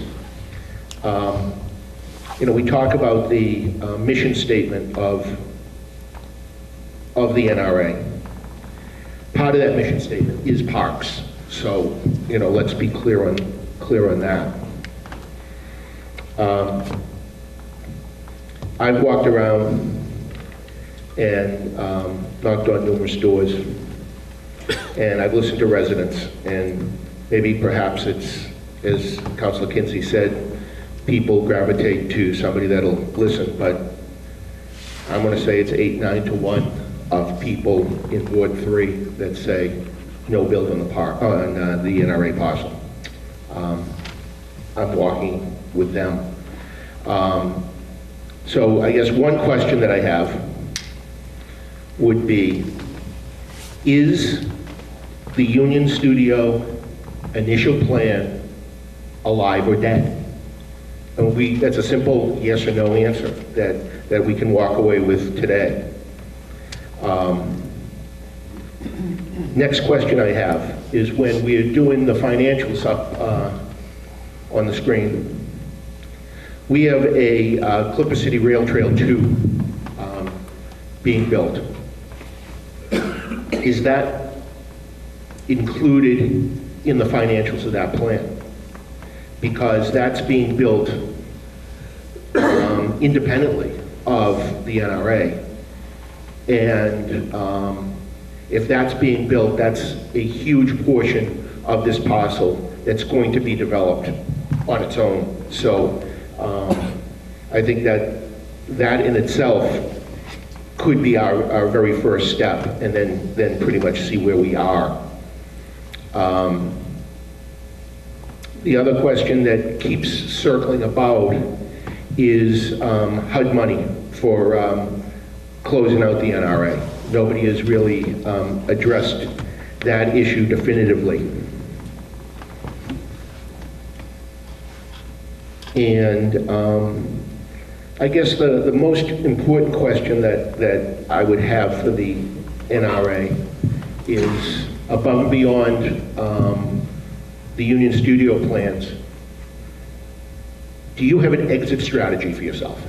You know, we talk about the mission statement of the NRA. Part of that mission statement is parks. So, you know, let's be clear on that. I've walked around and knocked on numerous doors, and I've listened to residents, and maybe perhaps it's, as Councilor Kinsey said, people gravitate to somebody that'll listen, but I'm going to say it's 8-9 to 1 of people in Ward 3 that say no build on the NRA parcel. I'm walking with them. So I guess one question that I have would be, is the Union Studio initial plan alive or dead? And that's a simple yes or no answer that we can walk away with today. Next question I have is, when we are doing the financials up on the screen, we have a Clipper City Rail Trail 2 being built. Is that included in the financials of that plan? Because that's being built independently of the NRA. And if that's being built, that's a huge portion of this parcel that's going to be developed on its own. So I think that in itself could be our very first step, and then pretty much see where we are. The other question that keeps circling about is HUD money for closing out the NRA. Nobody has really addressed that issue definitively. And I guess the most important question that I would have for the NRA is, above and beyond the Union Studio plans, do you have an exit strategy for yourself?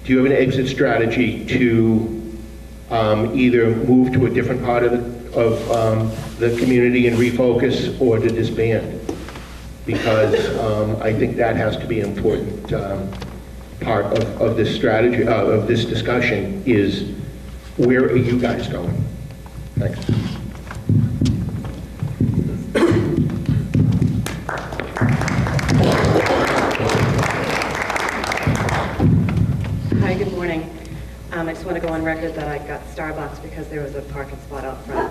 Do you have an exit strategy to either move to a different part of the community and refocus, or to disband? because I think that has to be an important part of this strategy, of this discussion, is where are you guys going? Thanks. Hi, good morning. I just want to go on record that I got Starbucks because there was a parking spot out front.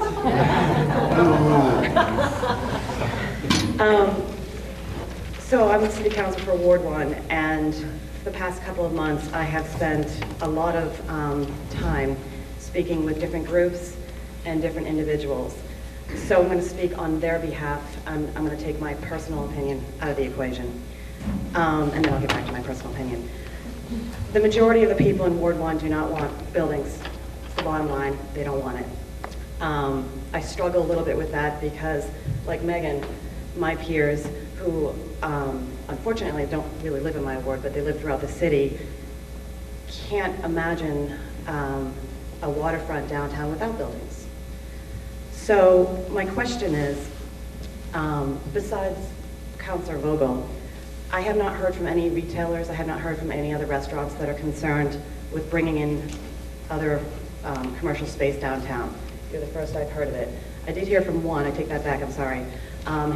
So I'm the city council for Ward 1, and for the past couple of months, I have spent a lot of time speaking with different groups and different individuals. So I'm going to speak on their behalf. I'm going to take my personal opinion out of the equation, and then I'll get back to my personal opinion. The majority of the people in Ward 1 do not want buildings. It's the bottom line. They don't want it. I struggle a little bit with that because, like Megan, my peers who unfortunately don't really live in my ward, but they live throughout the city, can't imagine a waterfront downtown without buildings. So my question is, besides Councilor Vogel, I have not heard from any retailers, I have not heard from any other restaurants that are concerned with bringing in other commercial space downtown. You're the first I've heard of it. I did hear from one, I take that back, I'm sorry.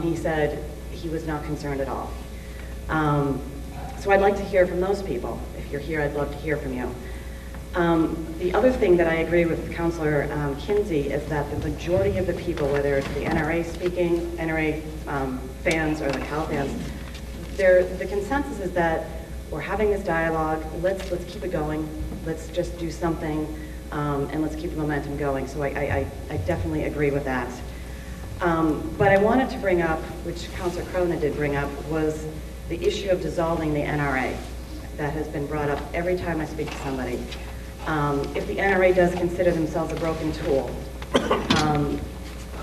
He said he was not concerned at all. So I'd like to hear from those people. If you're here, I'd love to hear from you. The other thing that I agree with Councilor Kinsey is that the majority of the people, whether it's the NRA speaking, NRA fans or the Cal fans, the consensus is that we're having this dialogue, let's keep it going, let's just do something, and let's keep the momentum going. So I definitely agree with that. But I wanted to bring up, which Councilor Cronin did bring up, was the issue of dissolving the NRA. That has been brought up every time I speak to somebody. If the NRA does consider themselves a broken tool,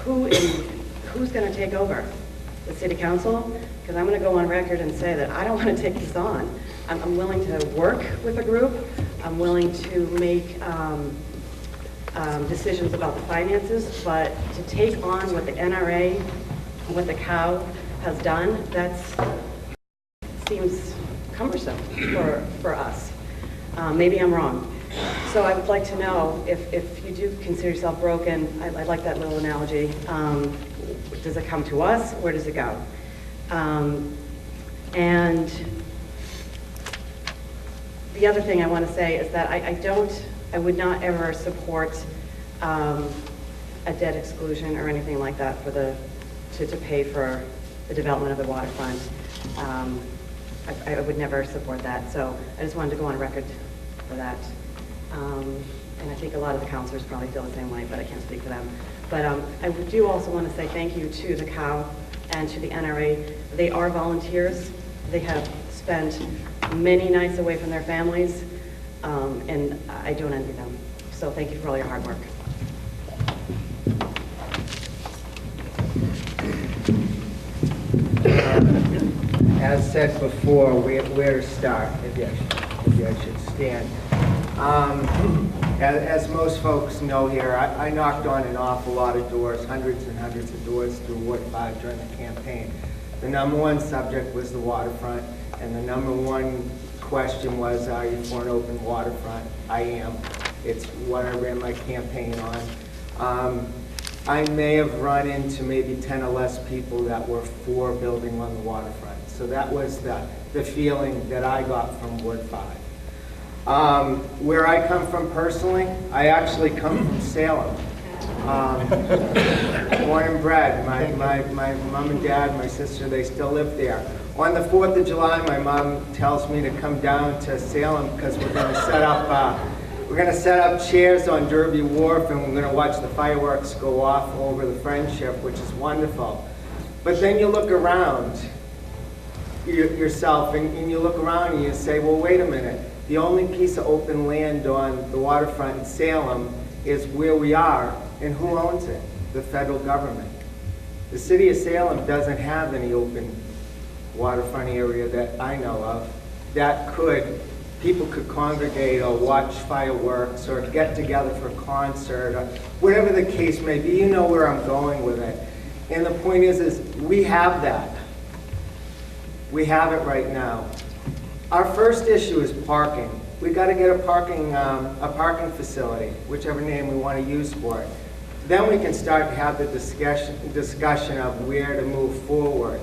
who's going to take over? The city council? Because I'm going to go on record and say that I don't want to take this on. I'm willing to work with a group. I'm willing to make decisions about the finances, but to take on what the NRA, what the COW has done, that seems cumbersome for us. Maybe I'm wrong. So I would like to know if you do consider yourself broken, I like that little analogy. Does it come to us? Where does it go? And the other thing I want to say is that I would not ever support a debt exclusion or anything like that for to pay for the development of the waterfront. I would never support that. So I just wanted to go on record for that. And I think a lot of the councilors probably feel the same way, but I can't speak for them. But I do also want to say thank you to the COW and to the NRA. They are volunteers. They have spent many nights away from their families, and I don't envy them. So thank you for all your hard work. As said before, where to start? Maybe I should stand. As most folks know here, I knocked on an awful lot of doors, hundreds and hundreds of doors through Ward 5 during the campaign. The number one subject was the waterfront, and the number one question was, are you for an open waterfront? I am. It's what I ran my campaign on. I may have run into maybe 10 or less people that were for building on the waterfront. So that was the feeling that I got from Ward 5. Where I come from personally, I actually come from Salem. Born and bred. My mom and dad, my sister, they still live there. On the 4th of July, my mom tells me to come down to Salem because we're going to set up chairs on Derby Wharf, and we're going to watch the fireworks go off over the Friendship, which is wonderful. But then you look around yourself, and you look around and you say, well, wait a minute. The only piece of open land on the waterfront in Salem is where we are, and who owns it? The federal government. The city of Salem doesn't have any open waterfront area that I know of that people could congregate or watch fireworks or get together for a concert or whatever the case may be. You know where I'm going with it. And the point is we have that. We have it right now. Our first issue is parking. We got to get a parking facility, whichever name we want to use for it. Then we can start to have the discussion of where to move forward.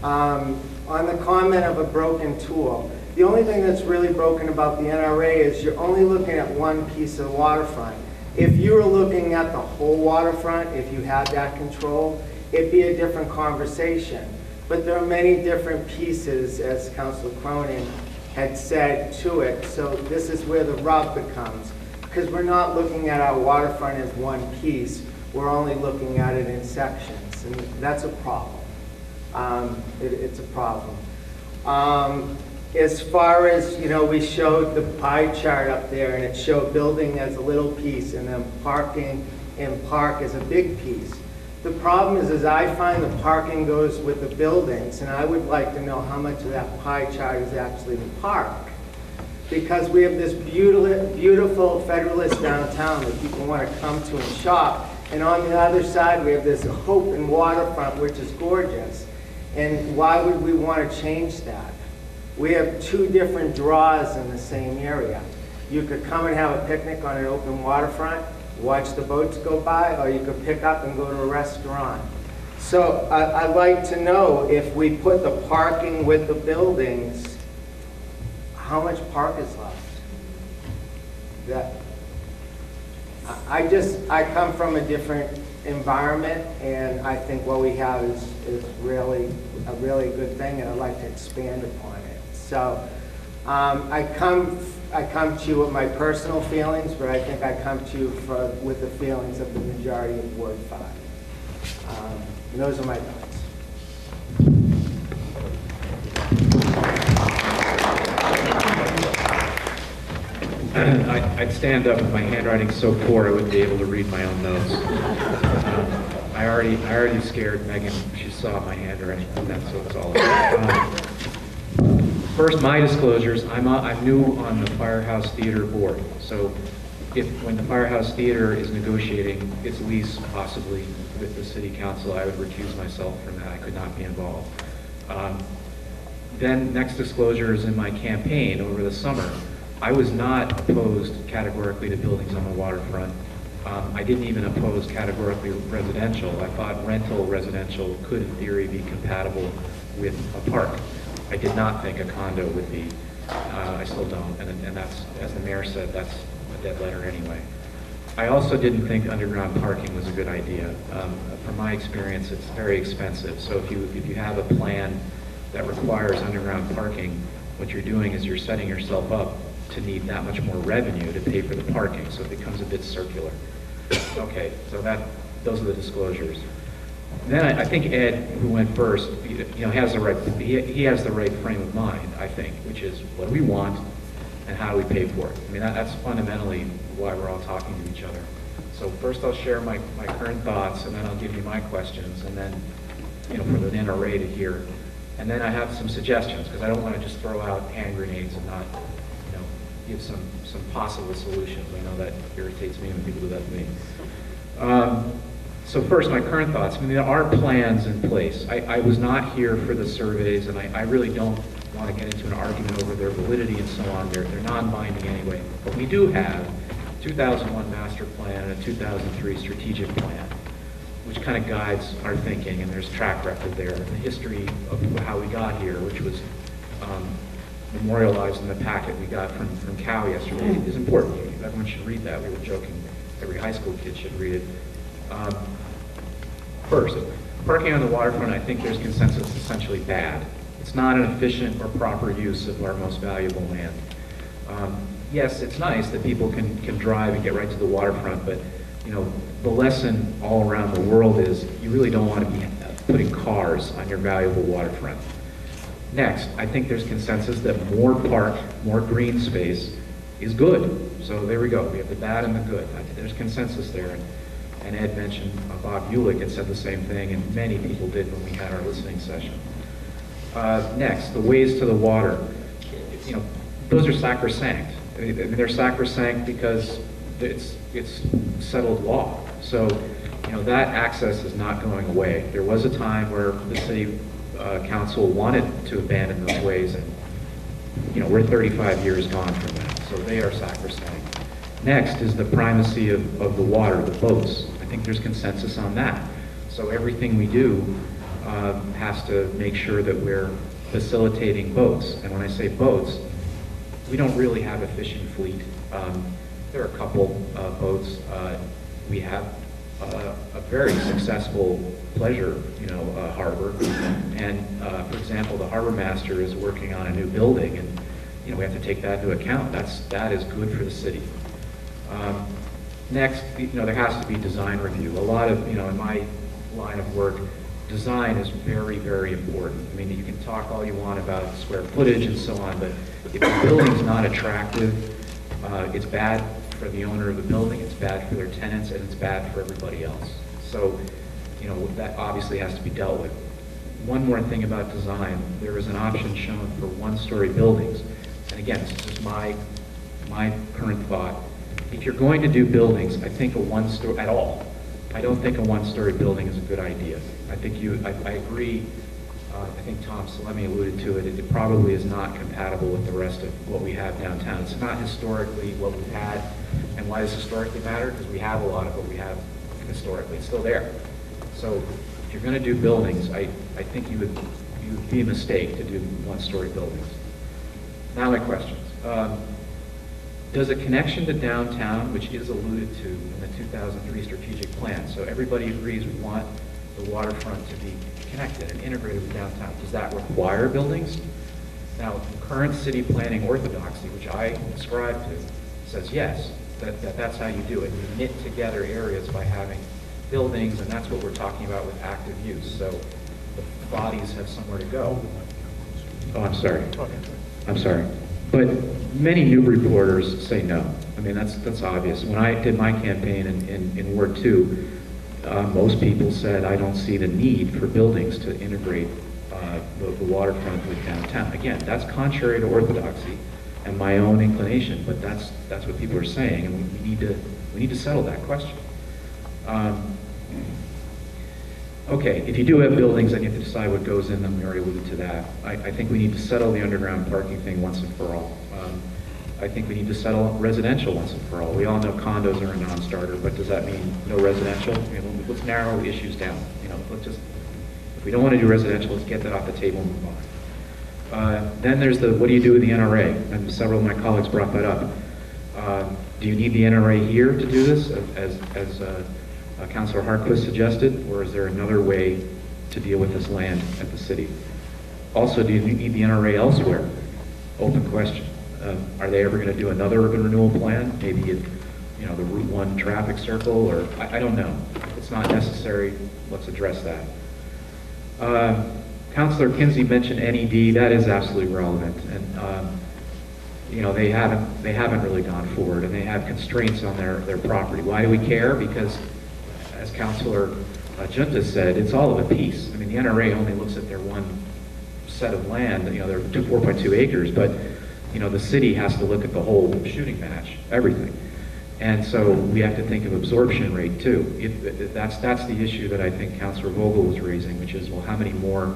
On the comment of a broken tool, the only thing that's really broken about the NRA is you're only looking at one piece of the waterfront. If you were looking at the whole waterfront, if you had that control, it'd be a different conversation. But there are many different pieces, as Councilor Cronin had said, to it. So this is where the rub becomes. Because we're not looking at our waterfront as one piece. We're only looking at it in sections. And that's a problem. It's a problem. As far as, we showed the pie chart up there, and it showed building as a little piece, and then parking and park as a big piece. The problem is I find the parking goes with the buildings, and I would like to know how much of that pie chart is actually the park. Because we have this beautiful Federalist downtown that people want to come to and shop, and on the other side we have this Hope and Waterfront, which is gorgeous. And why would we want to change that? We have two different draws in the same area. You could come and have a picnic on an open waterfront, watch the boats go by, or you could pick up and go to a restaurant. So I'd like to know, if we put the parking with the buildings, how much park is left? I come from a different environment, and I think what we have is really a really good thing, and I'd like to expand upon it. So I come to you with my personal feelings, but I think I come to you with the feelings of the majority of Ward 5. And those are my thoughts. I'd stand up if my handwriting's so poor I wouldn't be able to read my own notes. I already scared Megan. She saw my handwriting. That's what it's all about. First, my disclosures. I'm new on the Firehouse Theater board. So when the Firehouse Theater is negotiating its lease, possibly with the city council, I would recuse myself from that. I could not be involved. Then next disclosure is in my campaign over the summer. I was not opposed categorically to buildings on the waterfront. I didn't even oppose categorically residential. I thought rental residential could, in theory, be compatible with a park. I did not think a condo would be. I still don't, and that's, as the mayor said, that's a dead letter anyway. I also didn't think underground parking was a good idea. From my experience, it's very expensive. So if you have a plan that requires underground parking, what you're doing is you're setting yourself up to need that much more revenue to pay for the parking, so it becomes a bit circular. Okay, so those are the disclosures. Then I think Ed, who went first, has the right. He has the right frame of mind, I think, which is what do we want and how do we pay for it. I mean, that's fundamentally why we're all talking to each other. So first, I'll share my current thoughts, and then I'll give you my questions, and then for the NRA to hear, and then I have some suggestions because I don't want to just throw out hand grenades and not give some possible solutions. I know that irritates me when people do that to me. So first, my current thoughts. I mean, there are plans in place. I was not here for the surveys, and I really don't want to get into an argument over their validity and so on. They're non-binding anyway. But we do have a 2001 master plan and a 2003 strategic plan, which kind of guides our thinking, and there's track record there. The history of how we got here, which was memorialized in the packet we got from Cal yesterday, is important. Everyone should read that. We were joking. Every high school kid should read it. First, parking on the waterfront, I think there's consensus, is essentially bad. It's not an efficient or proper use of our most valuable land. Yes, it's nice that people can drive and get right to the waterfront, but the lesson all around the world is you really don't want to be putting cars on your valuable waterfront. Next, I think there's consensus that more park, more green space is good. So there we go. We have the bad and the good. There's consensus there. And Ed mentioned Bob Ulick had said the same thing, and many people did when we had our listening session. Next, the ways to the water. Those are sacrosanct. I mean, they're sacrosanct because it's settled law. So, that access is not going away. There was a time where the city council wanted to abandon those ways, and, you know, we're 35 years gone from that, so they are sacrosanct. Next is the primacy of the water, the boats. I think there's consensus on that. So everything we do has to make sure that we're facilitating boats. And when I say boats, we don't really have a fishing fleet. There are a couple boats. We have a very successful pleasure, harbor. And for example, the harbor master is working on a new building, and we have to take that into account. That is good for the city. Next, there has to be design review. A lot of, in my line of work, design is very, very important. I mean, you can talk all you want about square footage and so on, but if the building's not attractive, it's bad for the owner of the building, it's bad for their tenants, and it's bad for everybody else. So, that obviously has to be dealt with. One more thing about design, there is an option shown for one-story buildings. And again, this is just my current thought. If you're going to do buildings, I think I don't think a one-story building is a good idea. I agree, I think Tom Salemi alluded to it, it probably is not compatible with the rest of what we have downtown. It's not historically what we've had. And why does historically matter? Because we have a lot of what we have historically. It's still there. So if you're going to do buildings, I think you would be a mistake to do one-story buildings. Now my questions. Does a connection to downtown, which is alluded to in the 2003 strategic plan, so everybody agrees we want the waterfront to be connected and integrated with downtown, does that require buildings? Now, current city planning orthodoxy, which I ascribe to, says yes, that's how you do it. You knit together areas by having buildings, and that's what we're talking about with active use. So the bodies have somewhere to go. Oh, I'm sorry. But many Newburyporters say no. I mean, that's obvious. When I did my campaign in Ward 2, most people said, I don't see the need for buildings to integrate the waterfront with downtown. Again, that's contrary to orthodoxy and my own inclination, but that's what people are saying, and we need to settle that question. Okay, if you do have buildings, then you have to decide what goes in them. We already alluded to that. I think we need to settle the underground parking thing once and for all. I think we need to settle residential once and for all. We all know condos are a non-starter, but does that mean no residential? Let's narrow issues down. If we don't want to do residential, let's get that off the table and move on. Then there's what do you do with the NRA? And several of my colleagues brought that up. Do you need the NRA here to do this, as Councilor Hartquist suggested, or is there another way to deal with this land at the city? Also, do you need the NRA elsewhere? Open question. Are they ever going to do another urban renewal plan? Maybe the Route 1 traffic circle, or I don't know. If it's not necessary, let's address that. Councilor Kinsey mentioned NED. That is absolutely relevant, and they haven't really gone forward, and they have constraints on their property. Why do we care? Because, as Councilor Junta said, it's all of a piece. I mean, the NRA only looks at their one set of land, their 4.2 acres, but the city has to look at the whole shooting match, everything. And so we have to think of absorption rate too. That's the issue that I think Councilor Vogel was raising, which is, well, how many more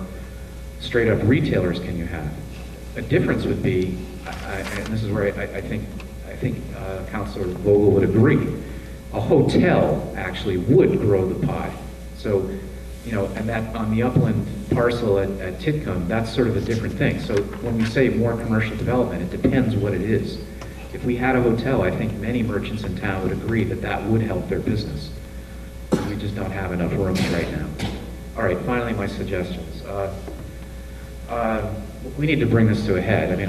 straight up retailers can you have? A difference would be, and this is where I think Councilor Vogel would agree, a hotel actually would grow the pie. So, and that on the upland parcel at Titcomb, that's sort of a different thing. So when we say more commercial development, it depends what it is. If we had a hotel, I think many merchants in town would agree that would help their business. We just don't have enough rooms right now. All right, finally, my suggestions. We need to bring this to a head. I mean,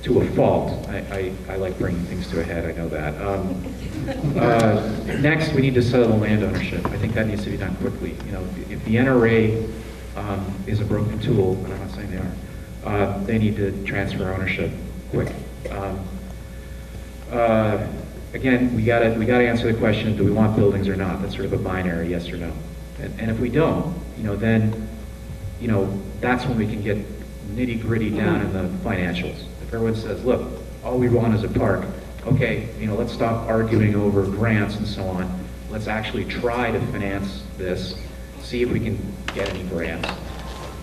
to a fault, I like bringing things to a head, I know that. Next, we need to settle the land ownership. I think that needs to be done quickly. If the NRA is a broken tool, but I'm not saying they are, they need to transfer ownership quick. Again, we gotta answer the question, do we want buildings or not? That's sort of a binary, yes or no. And if we don't, then, that's when we can get nitty-gritty down in the financials. If everyone says, look, all we want is a park, okay, let's stop arguing over grants and so on. Let's actually try to finance this see if we can get any grants.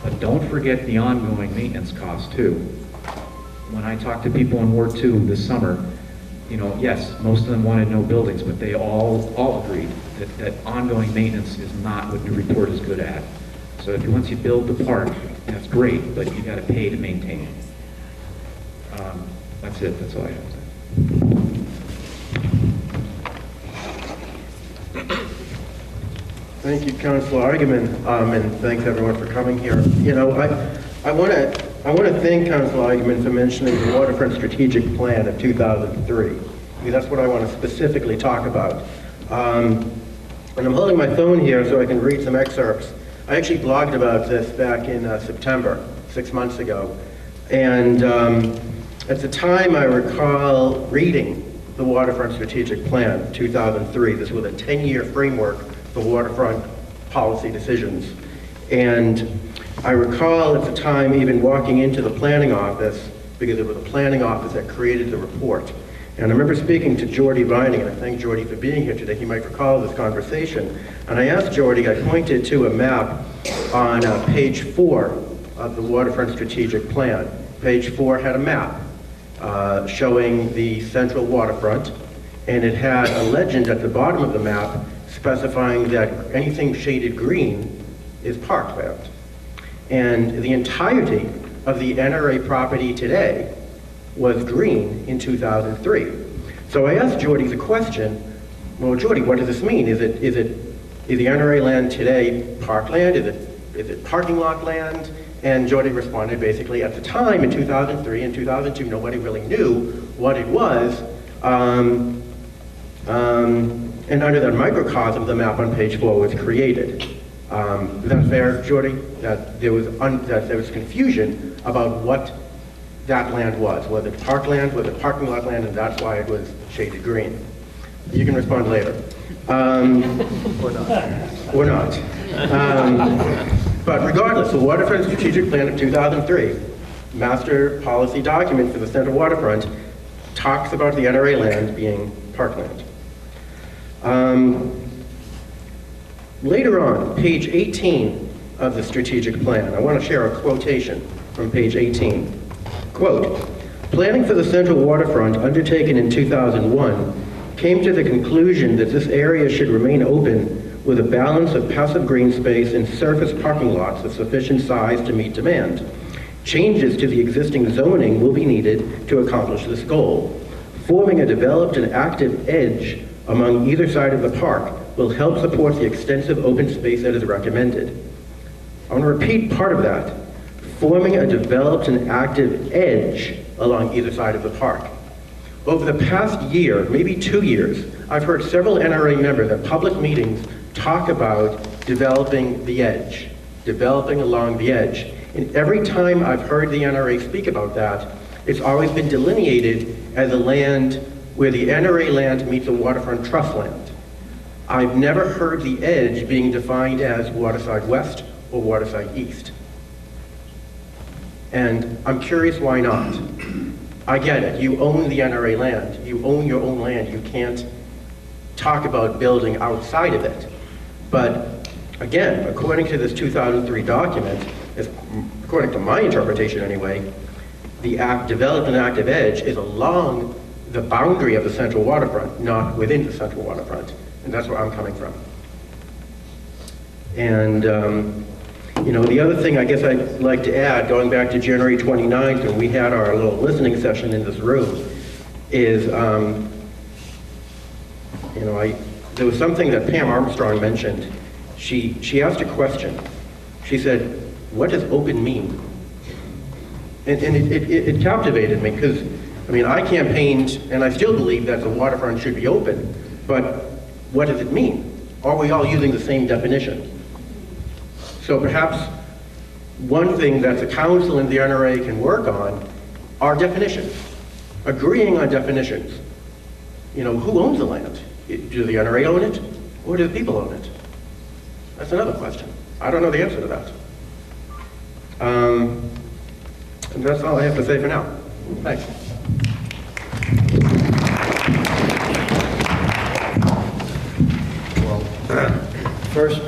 But don't forget the ongoing maintenance costs too. When I talked to people in Ward 2 this summer, you know, yes, most of them wanted no buildings, but they all agreed that ongoing maintenance is not what Newburyport is good at. So once you build the park, that's great, but you got to pay to maintain it. That's it. That's all I have to say. Thank you, Councilor Argument, and thanks everyone for coming here. You know, I want to thank Councilor Argument for mentioning the Waterfront Strategic Plan of 2003, because that's what I want to specifically talk about. And I'm holding my phone here so I can read some excerpts. I actually blogged about this back in September, 6 months ago, and at the time I recall reading the Waterfront Strategic Plan, 2003. This was a 10-year framework for waterfront policy decisions. And I recall at the time even walking into the planning office, because it was the planning office that created the report. And I remember speaking to Jordy Vining, and I thank Jordy for being here today. He might recall this conversation. And I asked Jordy, I pointed to a map on page 4 of the Waterfront Strategic Plan. Page 4 had a map showing the central waterfront, and it had a legend at the bottom of the map specifying that anything shaded green is parkland. And the entirety of the NRA property today was green in 2003. So I asked Jordy the question, well, Jordy, what does this mean? Is the NRA land today parkland? Is it parking lot land? And Jordy responded basically, at the time in 2003 and 2002, nobody really knew what it was. And under that microcosm, the map on page 4 was created. Is that fair, Jordy? That there was confusion about what that land was. Was it parkland? Was it parking lot land? And that's why it was shaded green. You can respond later. Or not. Or not. But regardless, the Waterfront Strategic Plan of 2003, master policy document for the Central Waterfront, talks about the NRA land being parkland. Later on, page 18 of the strategic plan, I want to share a quotation from page 18. Quote, planning for the Central Waterfront undertaken in 2001 came to the conclusion that this area should remain open with a balance of passive green space and surface parking lots of sufficient size to meet demand. Changes to the existing zoning will be needed to accomplish this goal. Forming a developed and active edge among either side of the park will help support the extensive open space that is recommended. I want to repeat part of that. Forming a developed and active edge along either side of the park. Over the past year, maybe 2 years, I've heard several NRA members at public meetings talk about developing the edge, developing along the edge. And every time I've heard the NRA speak about that, it's always been delineated as a land where the NRA land meets the waterfront trust land. I've never heard the edge being defined as Waterside West or Waterside East. And I'm curious why not. I get it, you own the NRA land, you own your own land, you can't talk about building outside of it. But again, according to this 2003 document, according to my interpretation anyway, the developed and active edge is along the boundary of the Central Waterfront, not within the Central Waterfront. And that's where I'm coming from. And, you know, the other thing I guess I'd like to add, going back to January 29th, when we had our little listening session in this room, is, you know, there was something that Pam Armstrong mentioned. She asked a question. She said, what does open mean? And it captivated me, because, I mean, I campaigned, and I still believe that the waterfront should be open, but what does it mean? Are we all using the same definition? So perhaps one thing that the council and the NRA can work on are definitions, agreeing on definitions. You know, who owns the land? Do the NRA own it, or do the people own it? That's another question. I don't know the answer to that. And that's all I have to say for now. Thanks. First,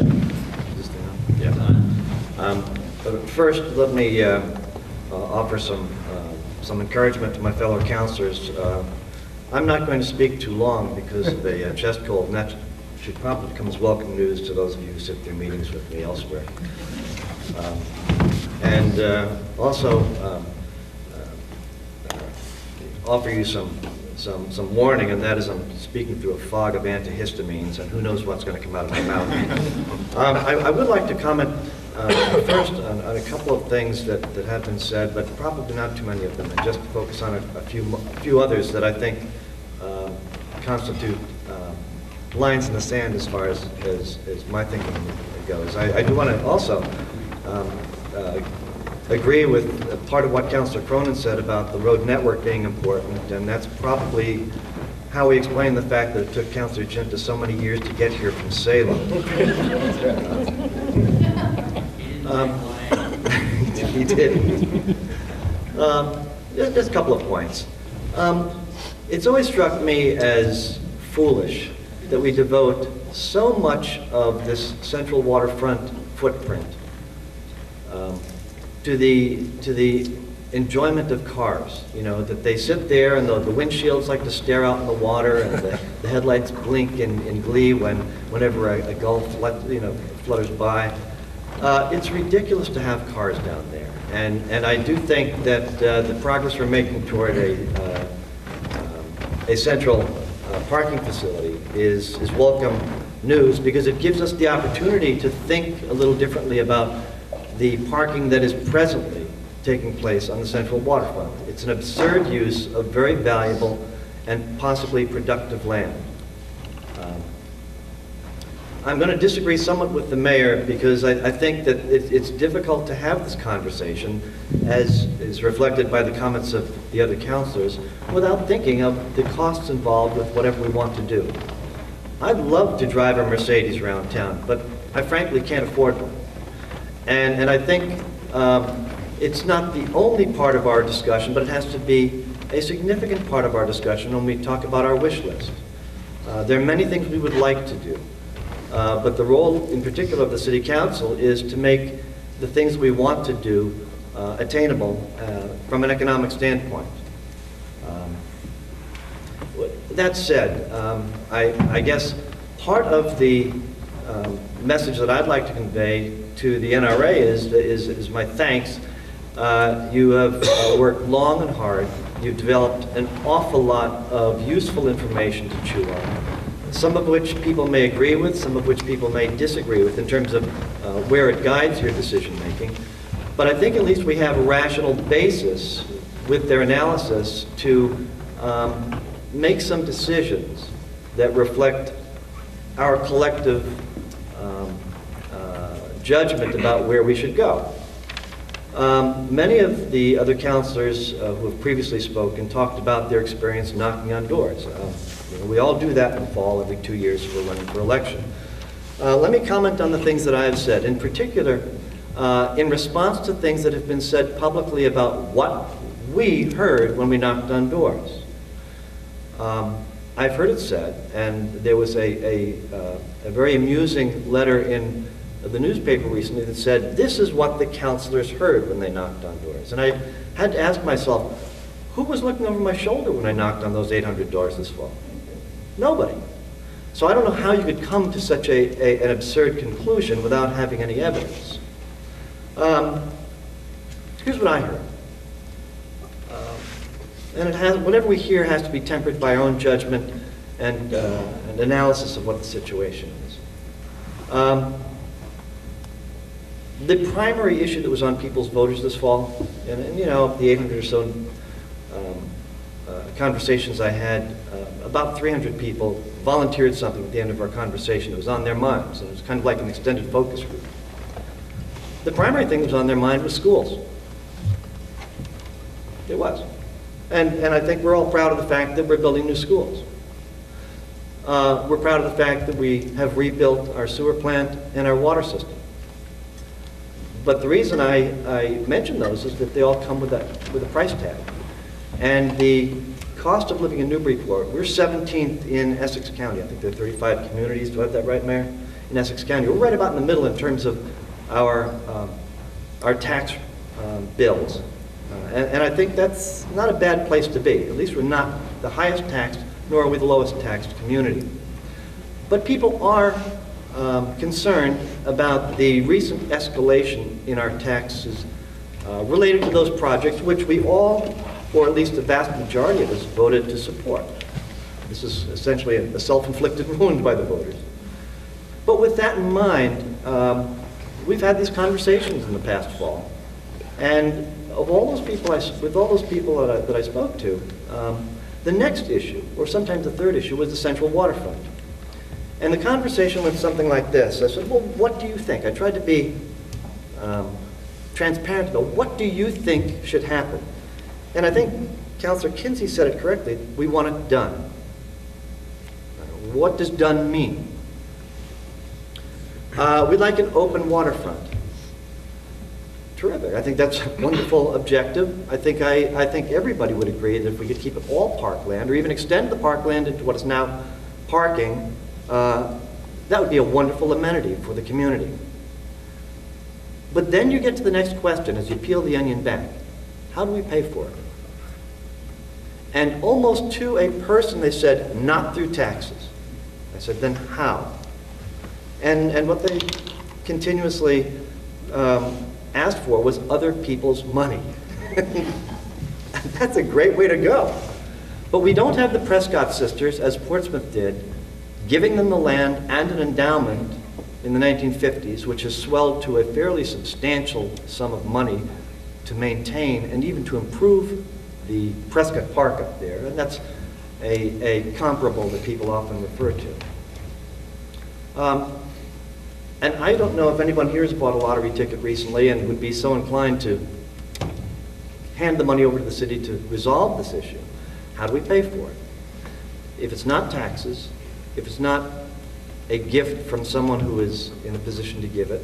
But first, let me offer some encouragement to my fellow councilors. I'm not going to speak too long because of a chest cold, and that should probably come as welcome news to those of you who sit through meetings with me elsewhere. Also offer you some warning, and that is I'm speaking through a fog of antihistamines, and who knows what's going to come out of my mouth. I would like to comment first on a couple of things that have been said, but probably not too many of them, and just focus on a few others that I think constitute lines in the sand as far as my thinking goes. I do want to also agree with part of what Councilor Cronin said about the road network being important, and that's probably how we explain the fact that it took Councilor Chinta so many years to get here from Salem. He did. Just a couple of points. It's always struck me as foolish that we devote so much of this central waterfront footprint to the enjoyment of cars. You know, that they sit there and the windshields like to stare out in the water, and the headlights blink in glee whenever a gull flutters by. It's ridiculous to have cars down there, and I do think that the progress we're making toward a central parking facility is welcome news, because it gives us the opportunity to think a little differently about the parking that is presently taking place on the central waterfront. It's an absurd use of very valuable and possibly productive land. I'm going to disagree somewhat with the mayor, because I think that it's difficult to have this conversation, as is reflected by the comments of the other councilors, without thinking of the costs involved with whatever we want to do. I'd love to drive a Mercedes around town, but I frankly can't afford one. And I think it's not the only part of our discussion, but it has to be a significant part of our discussion when we talk about our wish list. There are many things we would like to do. But the role, in particular, of the City Council is to make the things we want to do attainable from an economic standpoint. That said, I guess part of the message that I'd like to convey to the NRA is my thanks. You have worked long and hard. You've developed an awful lot of useful information to chew on, some of which people may agree with, some of which people may disagree with in terms of where it guides your decision making. But I think at least we have a rational basis with their analysis to make some decisions that reflect our collective judgment about where we should go. Many of the other councilors who have previously spoken talked about their experience knocking on doors. We all do that in the fall every 2 years for running for election. Let me comment on the things that I have said, in particular in response to things that have been said publicly about what we heard when we knocked on doors. I've heard it said, and there was a very amusing letter in the newspaper recently that said, this is what the councilors heard when they knocked on doors. And I had to ask myself, who was looking over my shoulder when I knocked on those 800 doors this fall? Nobody. So I don't know how you could come to such an absurd conclusion without having any evidence. Here's what I heard. And whatever we hear has to be tempered by our own judgment and analysis of what the situation is. The primary issue that was on people's voters this fall, and you know, the 800 or so conversations I had, about 300 people volunteered something at the end of our conversation that was on their minds, and it was kind of like an extended focus group. The primary thing that was on their mind was schools. It was. And I think we're all proud of the fact that we're building new schools. We're proud of the fact that we have rebuilt our sewer plant and our water system. But the reason I mention those is that they all come with a price tag. And the cost of living in Newburyport, we're 17th in Essex County. I think there are 35 communities. Do I have that right, Mayor? In Essex County. We're right about in the middle in terms of our our tax bills. And I think that's not a bad place to be. At least we're not the highest taxed, nor are we the lowest taxed community. But people are concerned about the recent escalation in our taxes related to those projects, which we all, or at least the vast majority of us, voted to support. This is essentially a self-inflicted wound by the voters. But with that in mind, we've had these conversations in the past fall. And of all those people, with all those people that I spoke to, the next issue, or sometimes the third issue, was the central waterfront. And the conversation went something like this. I said, well, what do you think? I tried to be transparent about what do you think should happen? And I think Councilor Kinsey said it correctly. We want it done. What does done mean? We'd like an open waterfront. Terrific. I think that's a wonderful objective. I think everybody would agree that if we could keep it all parkland, or even extend the parkland into what is now parking, that would be a wonderful amenity for the community. But then you get to the next question as you peel the onion back. How do we pay for it? And almost to a person they said, not through taxes. I said, then how? And what they continuously asked for was other people's money. That's a great way to go. But we don't have the Prescott sisters, as Portsmouth did, giving them the land and an endowment in the 1950s, which has swelled to a fairly substantial sum of money to maintain and even to improve the Prescott Park up there. And that's a comparable that people often refer to. And I don't know if anyone here has bought a lottery ticket recently and would be so inclined to hand the money over to the city to resolve this issue. How do we pay for it? If it's not taxes, if it's not a gift from someone who is in a position to give it,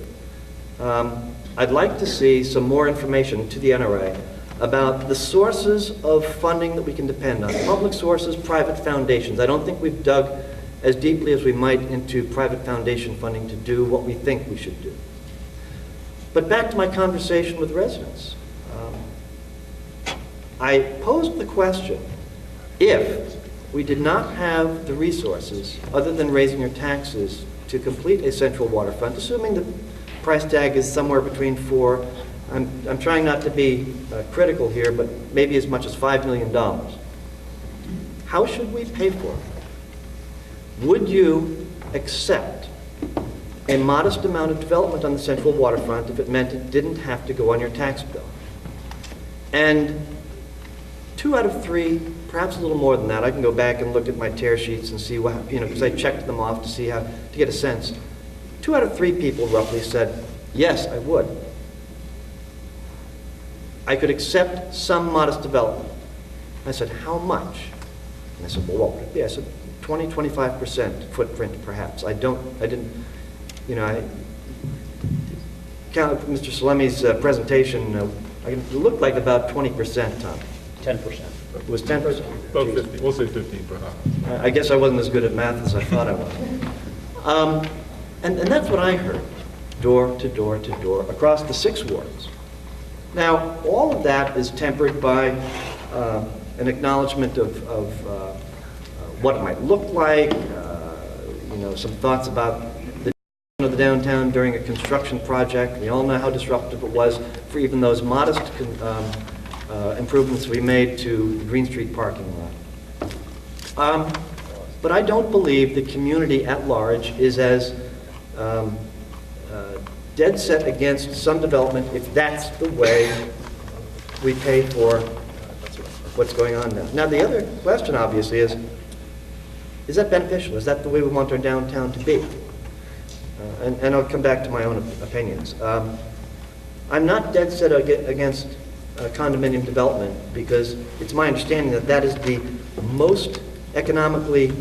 I'd like to see some more information to the NRA about the sources of funding that we can depend on. Public sources, private foundations. I don't think we've dug as deeply as we might into private foundation funding to do what we think we should do. But back to my conversation with residents. I posed the question, if we did not have the resources, other than raising your taxes, to complete a central waterfront, assuming the price tag is somewhere between I'm trying not to be critical here, but maybe as much as $5 million. How should we pay for it? Would you accept a modest amount of development on the central waterfront if it meant it didn't have to go on your tax bill? And 2 out of 3, perhaps a little more than that, I can go back and look at my tear sheets and see what, because I checked them off to see to get a sense. 2 out of 3 people roughly said, yes, I would. I could accept some modest development. I said, how much? And I said, well, what would it be? I said, 20-25% footprint, perhaps. I didn't, count Mr. Salemi's presentation, it looked like about 20%, Tom. 10%. It was 10%? About 50, we'll say 15 perhaps. I guess I wasn't as good at math as I thought I was. And that's what I heard, door to door to door, across the 6 wards. Now, all of that is tempered by an acknowledgement of what it might look like, some thoughts about the downtown during a construction project. We all know how disruptive it was for even those modest improvements we made to the Green Street parking lot. But I don't believe the community at large is as dead set against some development if that's the way we pay for what's going on now. Now, the other question, obviously, is that beneficial? Is that the way we want our downtown to be? And I'll come back to my own opinions. I'm not dead set against condominium development because it's my understanding that that is the most economically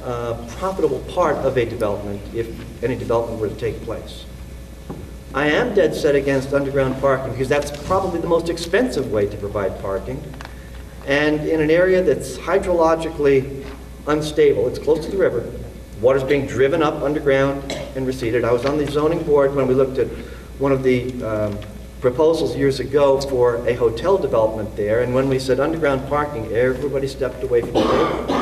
profitable part of a development if any development were to take place. I am dead set against underground parking because that's probably the most expensive way to provide parking. And in an area that's hydrologically unstable, it's close to the river, water's being driven up underground and receded. I was on the zoning board when we looked at one of the proposals years ago for a hotel development there, and when we said underground parking, everybody stepped away from the table.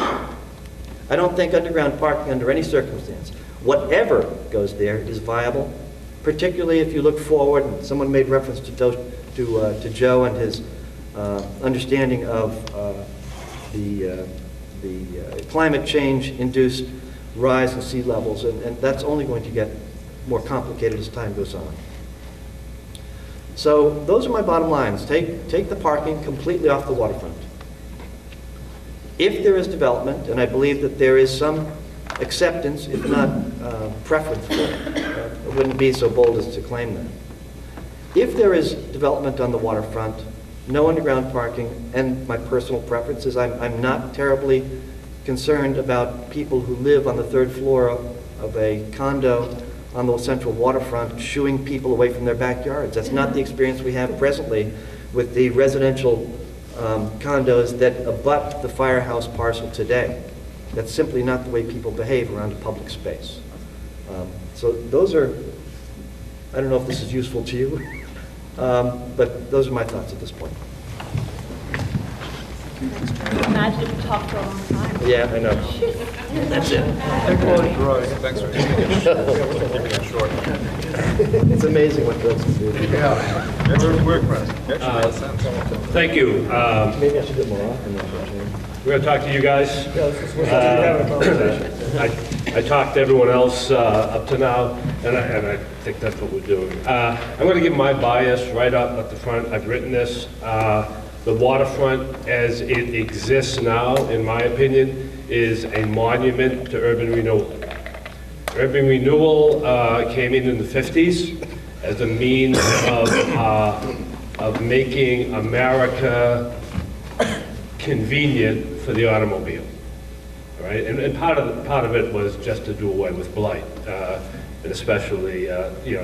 I don't think underground parking under any circumstance, whatever goes there, is viable, particularly if you look forward, and someone made reference to Joe and his understanding of the climate change-induced rise in sea levels, and that's only going to get more complicated as time goes on. So those are my bottom lines. Take the parking completely off the waterfront. If there is development, and I believe that there is some acceptance, if not preference for it, I wouldn't be so bold as to claim that. If there is development on the waterfront, no underground parking, and my personal preference is I'm not terribly concerned about people who live on the third floor of a condo on the central waterfront shooing people away from their backyards. That's not the experience we have presently with the residential condos that abut the firehouse parcel today. That's simply not the way people behave around a public space. So those are, I don't know if this is useful to you, but those are my thoughts at this point. Imagine if we talked for a long time. Yeah, I know. That's it. Thanks for keeping it short. It's amazing what drugs can do. Yeah, we're impressed. Actually, makes sense. Thank you. Maybe I should get more often. We're going to talk to you guys. I talked to everyone else up to now, and I think that's what we're doing. I'm going to give my bias right up at the front. I've written this. The waterfront, as it exists now, in my opinion, is a monument to urban renewal. Urban renewal came in the 50s as a means of making America convenient for the automobile, right? And part of it was just to do away with blight, and especially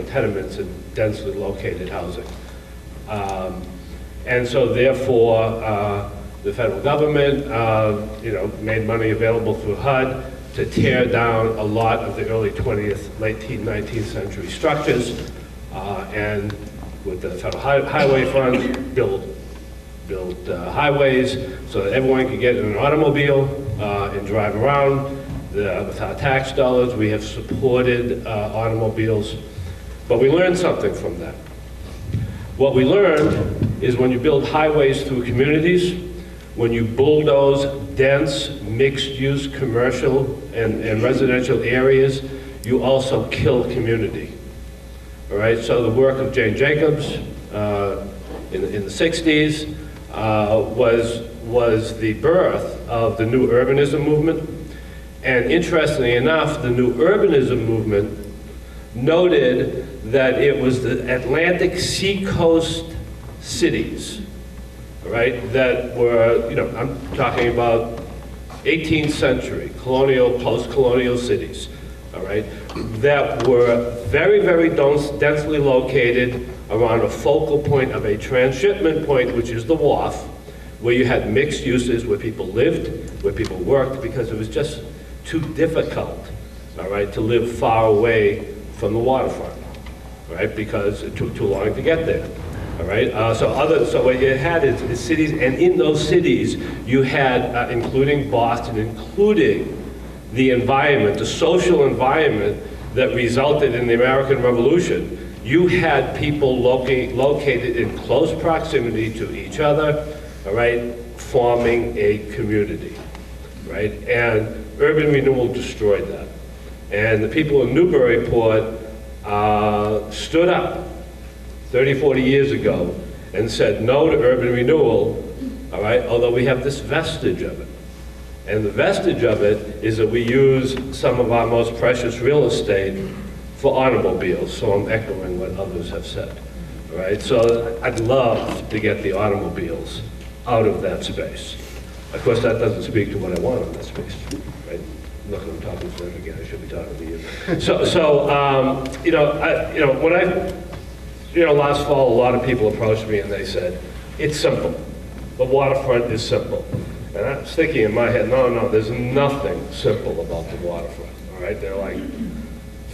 tenements and densely located housing. And so therefore, the federal government, made money available through HUD to tear down a lot of the early 20th, late 19th century structures, and with the federal highway funds, build highways so that everyone could get in an automobile and drive around. With our tax dollars, we have supported automobiles, but we learned something from that. What we learned is when you build highways through communities, when you bulldoze dense, mixed-use commercial and residential areas, you also kill community. All right, so the work of Jane Jacobs in the 60s was the birth of the new urbanism movement. And interestingly enough, the new urbanism movement noted that it was the Atlantic seacoast cities, right, that were, I'm talking about 18th century, colonial, post-colonial cities, all right, that were very, very densely located around a focal point of a transshipment point, which is the wharf, where you had mixed uses, where people lived, where people worked, because it was just too difficult, all right, to live far away from the waterfront, right, because it took too long to get there. All right. So what you had is cities, and in those cities you had, including Boston, including the environment, the social environment that resulted in the American Revolution. You had people located in close proximity to each other, all right, forming a community, right? And urban renewal destroyed that. And the people in Newburyport stood up 30, 40 years ago and said no to urban renewal, all right, although we have this vestige of it. And the vestige of it is that we use some of our most precious real estate for automobiles, so I'm echoing what others have said, all right? So I'd love to get the automobiles out of that space. Of course, that doesn't speak to what I want in that space, right? Look, I'm talking to them again, I should be talking to you. Last fall, a lot of people approached me and they said, it's simple. The waterfront is simple. And I was thinking in my head, no, there's nothing simple about the waterfront, all right? There are like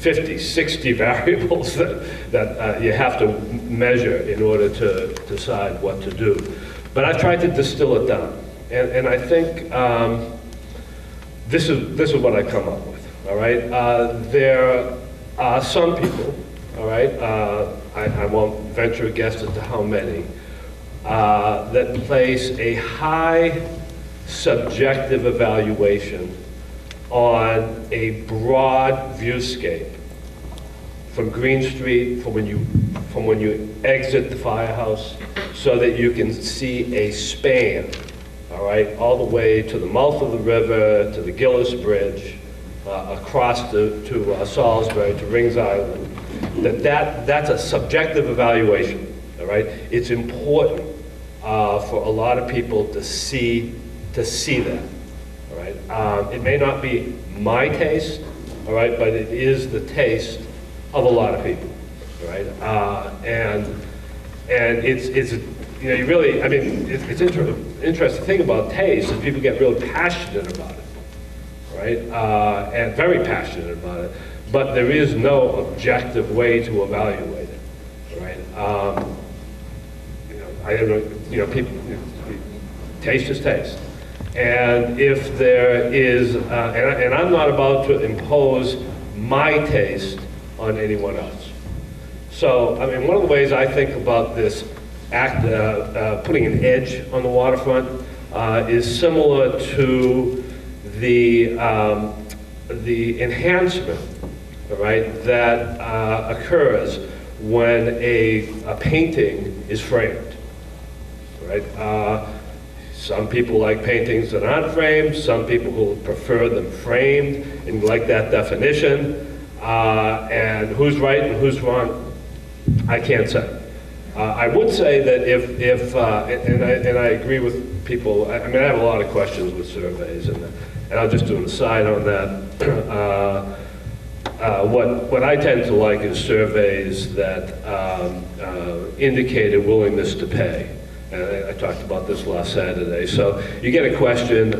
50, 60 variables that you have to measure in order to decide what to do. But I've tried to distill it down. And I think this is what I come up with, all right? There are some people, all right, I won't venture a guess as to how many, that place a high subjective evaluation on a broad viewscape from Green Street, from when you exit the firehouse, so that you can see a span, all right, all the way to the mouth of the river, to the Gillis Bridge, across to Salisbury, to Rings Island. That's a subjective evaluation, all right? It's important for a lot of people to see that, all right? It may not be my taste, all right, but it is the taste of a lot of people, all right? And it's you know, you really, I mean, it's interesting thing about taste is people get really passionate about it, right? And very passionate about it, but there is no objective way to evaluate it, right? You know, I don't know, you know, people, taste is taste. And if there is, and I'm not about to impose my taste on anyone else. So, I mean, one of the ways I think about this act, putting an edge on the waterfront, is similar to the enhancement, right, that occurs when a painting is framed, right? Some people like paintings that aren't framed, some people who prefer them framed and like that definition, and who's right and who's wrong, I can't say. I would say that if and I agree with people, I mean, I have a lot of questions with surveys, and I'll just do an aside on that. What I tend to like is surveys that indicate a willingness to pay. And I talked about this last Saturday. So you get a question,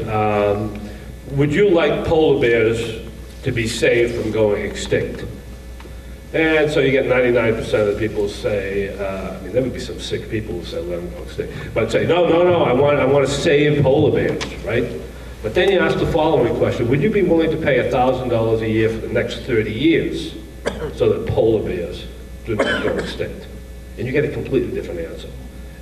would you like polar bears to be saved from going extinct? And so you get 99% of the people say, I mean, there would be some sick people who say, let them go extinct. But say, no, I want to save polar bears, right? But then you ask the following question, would you be willing to pay $1,000 a year for the next 30 years so that polar bears do not go extinct? And you get a completely different answer.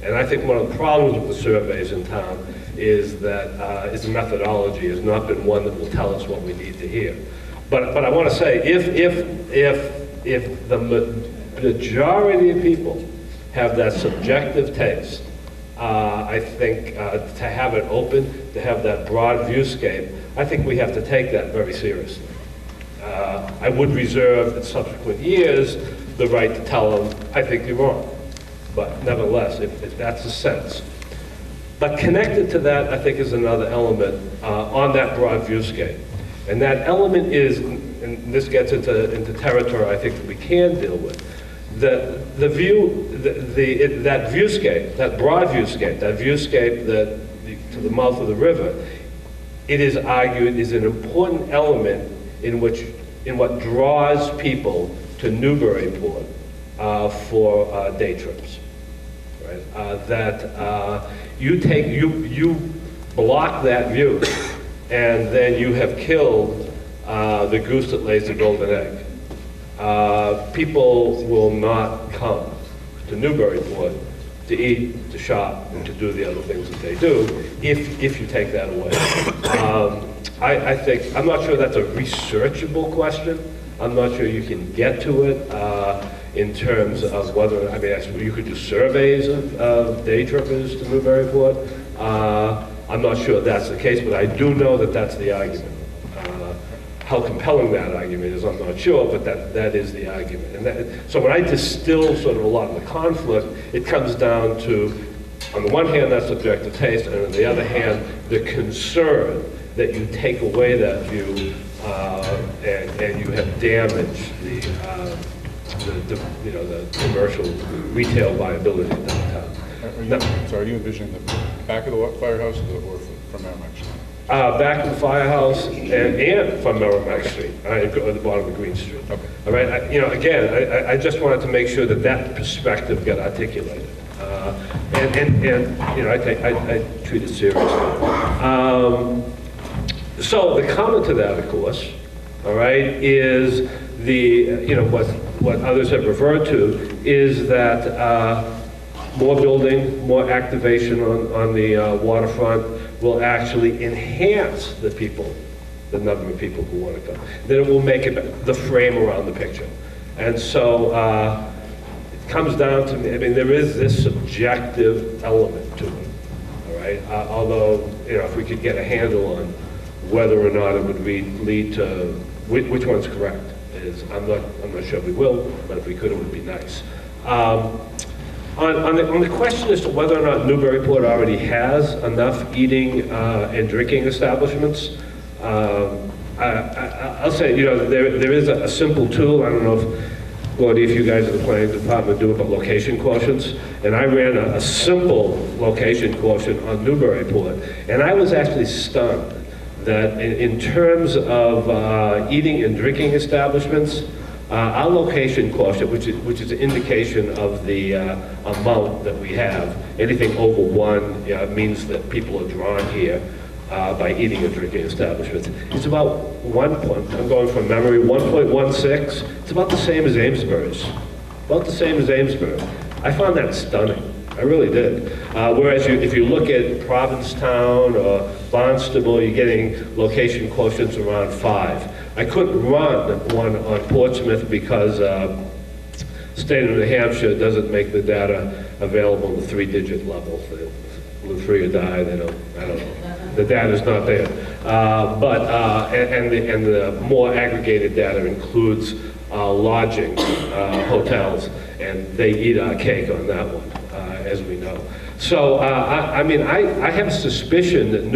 And I think one of the problems with the surveys in town is that the methodology has not been one that will tell us what we need to hear. But I want to say, if the majority of people have that subjective taste, I think to have it open, to have that broad viewscape, I think we have to take that very seriously. I would reserve in subsequent years the right to tell them, I think you're wrong. But nevertheless, if that's the sense. But connected to that, I think, is another element on that broad viewscape. And that element is, and this gets into territory I think that we can deal with, that viewscape, that broad viewscape, that viewscape to the mouth of the river, it is argued is an important element in what draws people to Newburyport for day trips. Right? That you block that view, and then you have killed the goose that lays the golden egg. People will not come to Newburyport to eat, to shop, and to do the other things that they do if you take that away. I think, I'm not sure that's a researchable question. I'm not sure you can get to it in terms of whether, I mean, you could do surveys of day trippers to Newburyport. I'm not sure that's the case, but I do know that that's the argument. How compelling that argument is, I'm not sure, but that is the argument. And so when I distill sort of a lot of the conflict, it comes down to, on the one hand, that subjective taste, and on the other hand, the concern that you take away that view and you have damaged the commercial retail viability of downtown. Are you envisioning the back of the firehouse or from Merrimack? back to the firehouse and from Merrimack Street, at the bottom of Green Street. Okay. All right, again, I just wanted to make sure that that perspective got articulated. I treat it seriously. So the comment to that, of course, all right, is what others have referred to is that more building, more activation on the waterfront will actually enhance the number of people who want to come. Then it will make it the frame around the picture. And so it comes down to, there is this subjective element to it, all right? Although, if we could get a handle on whether or not it would lead to, which one's correct, I'm not sure we will, but if we could, it would be nice. On the question as to whether or not Newburyport already has enough eating and drinking establishments, I'll say, there is a simple tool. I don't know if, Gordy, if you guys in the planning department do about location quotients, and I ran a simple location quotient on Newburyport, and I was actually stunned that in terms of eating and drinking establishments, our location quotient, which is an indication of the amount that we have, anything over 1 means that people are drawn here by eating and drinking establishments. It's about I'm going from memory, 1.16. It's about the same as Amesbury's. About the same as Amesbury. I found that stunning. I really did. Whereas if you look at Provincetown or Barnstable, you're getting location quotients around 5. I couldn't run one on Portsmouth because state of New Hampshire doesn't make the data available in the 3-digit level. They live free or die. I don't know. The data's not there. And the more aggregated data includes lodging, hotels, and they eat our cake on that one, as we know. So, I have a suspicion that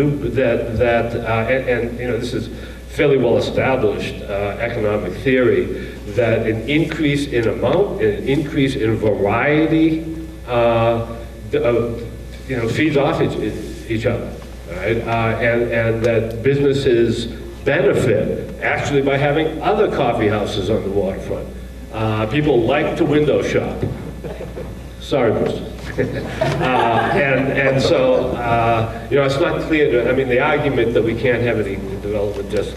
this is fairly well established economic theory, that an increase in amount and an increase in variety feeds off each other, right? And that businesses benefit actually by having other coffee houses on the waterfront. People like to window shop. Sorry, Bruce. And so, it's not clear. The argument that we can't have any development just,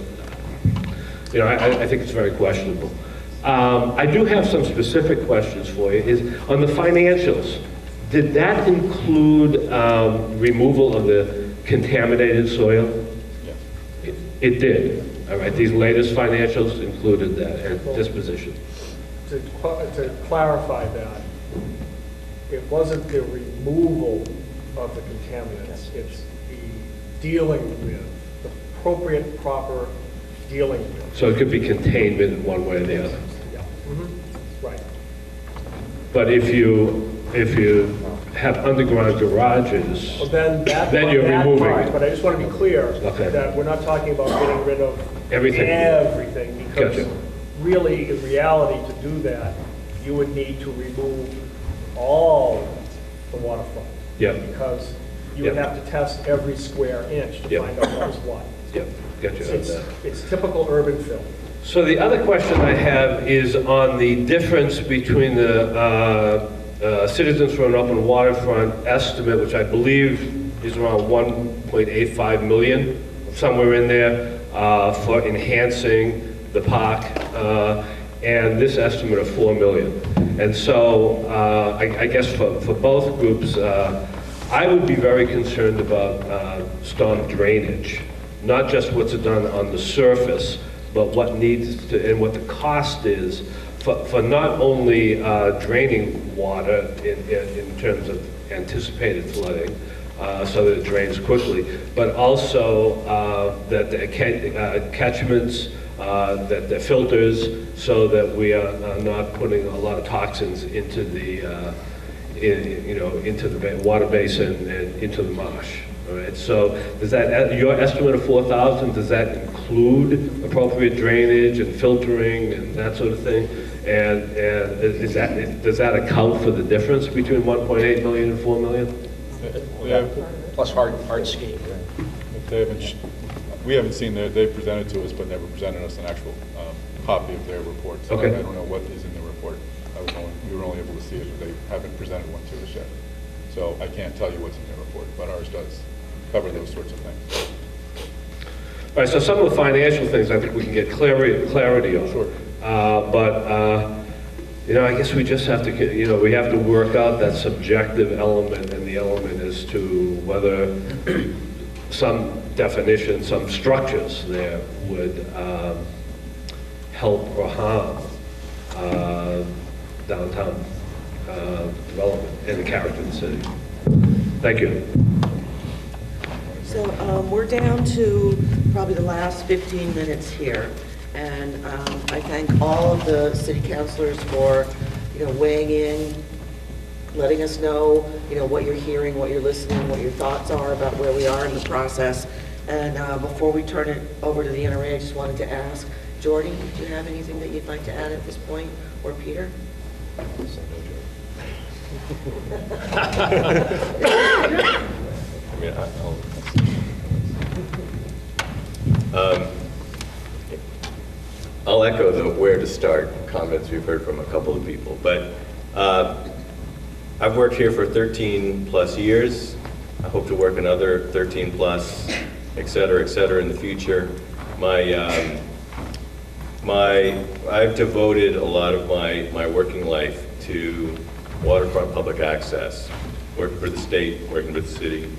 I think it's very questionable. I do have some specific questions for you. Is on the financials, did that include removal of the contaminated soil? Yeah. It did. All right. These latest financials included that and disposition. To clarify that, it wasn't the removal of the contaminants, it's the dealing with, the appropriate, proper dealing with. So it could be containment in one way or the other. Yeah. Mm-hmm. Right. But if you have underground garages, well, then you're removing it. But I just want to be clear that we're not talking about getting rid of everything because really, in reality, to do that, you would need to remove all the waterfront. Yeah. Because you would have to test every square inch to find out what was what. Yep. Gotcha. It's typical urban fill. So the other question I have is on the difference between the Citizens for an Open Waterfront estimate, which I believe is around 1.85 million, somewhere in there, for enhancing the park, and this estimate of 4 million. And so I guess for both groups, I would be very concerned about storm drainage, not just what's done on the surface, but what needs to, and what the cost is for not only draining water in terms of anticipated flooding, so that it drains quickly, but also that the catchments, that the filters, so that we are not putting a lot of toxins into the into the water basin and into the marsh. All right. So does that, your estimate of 4,000, does that include appropriate drainage and filtering and that sort of thing? And does that account for the difference between 1.8 million and 4 million? Plus hardscape. We haven't seen they presented to us, but never presented us an actual copy of their report. So Okay. I don't know what is in the report. We were only able to see it, but they haven't presented one to us yet. So I can't tell you what's in their report, but ours does cover those sorts of things. All right, so some of the financial things I think we can get clarity on. Sure. You know, I guess we just have to, you know, we have to work out that subjective element, and the element is to whether some definition, some structures there would help or harm downtown development and the character of the city. Thank you. So we're down to probably the last 15 minutes here, and I thank all of the city councilors for, weighing in, letting us know, what you're hearing, what you're listening, what your thoughts are about where we are in the process. And before we turn it over to the NRA, I just wanted to ask, Jordy, do you have anything that you'd like to add at this point, or Peter? I'll echo the where to start comments we've heard from a couple of people, but I've worked here for 13 plus years. I hope to work another 13 plus, et cetera, in the future. I've devoted a lot of my working life to waterfront public access, working for the state, working for the city.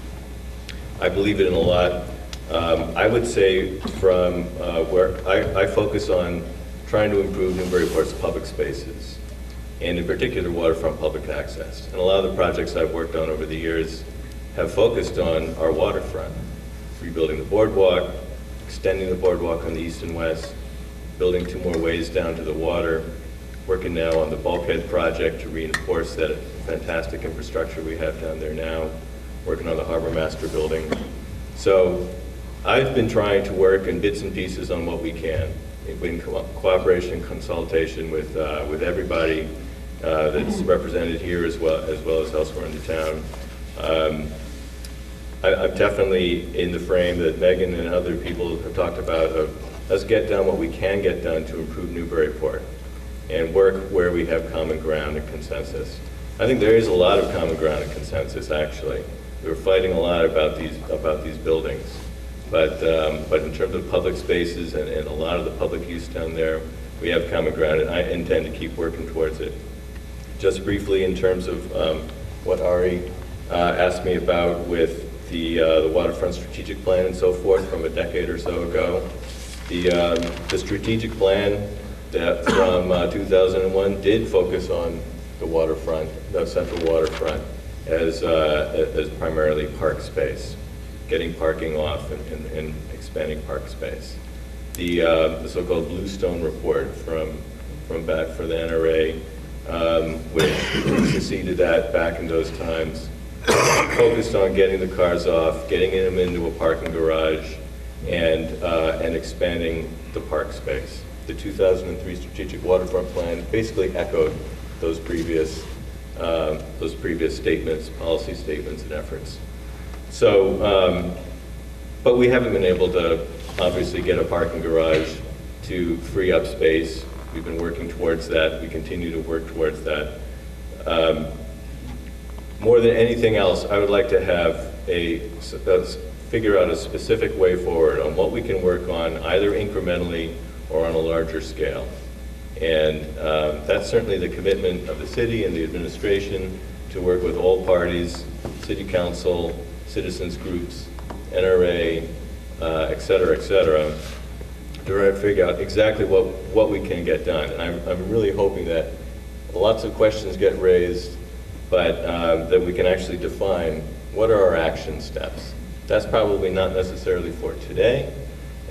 I believe in it a lot. I would say from where I focus on trying to improve Newburyport's public spaces, and in particular waterfront public access. And a lot of the projects I've worked on over the years have focused on our waterfront, rebuilding the boardwalk, extending the boardwalk on the east and west, building 2 more ways down to the water, working now on the bulkhead project to reinforce that fantastic infrastructure we have down there now, working on the harbor master building. So I've been trying to work in bits and pieces on what we can, in cooperation and consultation with everybody that's represented here as well as elsewhere in the town. I'm definitely in the frame that Megan and other people have talked about of let's get done what we can get done to improve Newburyport and work where we have common ground and consensus. I think there is a lot of common ground and consensus, actually. We were fighting a lot about these buildings. But in terms of public spaces and a lot of the public use down there, we have common ground, and I intend to keep working towards it. Just briefly, in terms of what Ari asked me about with the waterfront strategic plan and so forth from a decade or so ago, the strategic plan that from 2001 did focus on the waterfront, the central waterfront, as primarily park space, getting parking off and expanding park space. The so-called Bluestone report from back for the NRA, which succeeded that back in those times, focused on getting the cars off, getting them into a parking garage, and expanding the park space. The 2003 strategic waterfront plan basically echoed those previous statements, policy statements, and efforts. So, but we haven't been able to obviously get a parking garage to free up space. We've been working towards that. We continue to work towards that. More than anything else, I would like to have figure out a specific way forward on what we can work on, either incrementally or on a larger scale. And that's certainly the commitment of the city and the administration to work with all parties, city council, citizens groups, NRA, et cetera, to try to figure out exactly what we can get done. And I'm really hoping that lots of questions get raised, but that we can actually define what are our action steps. That's probably not necessarily for today,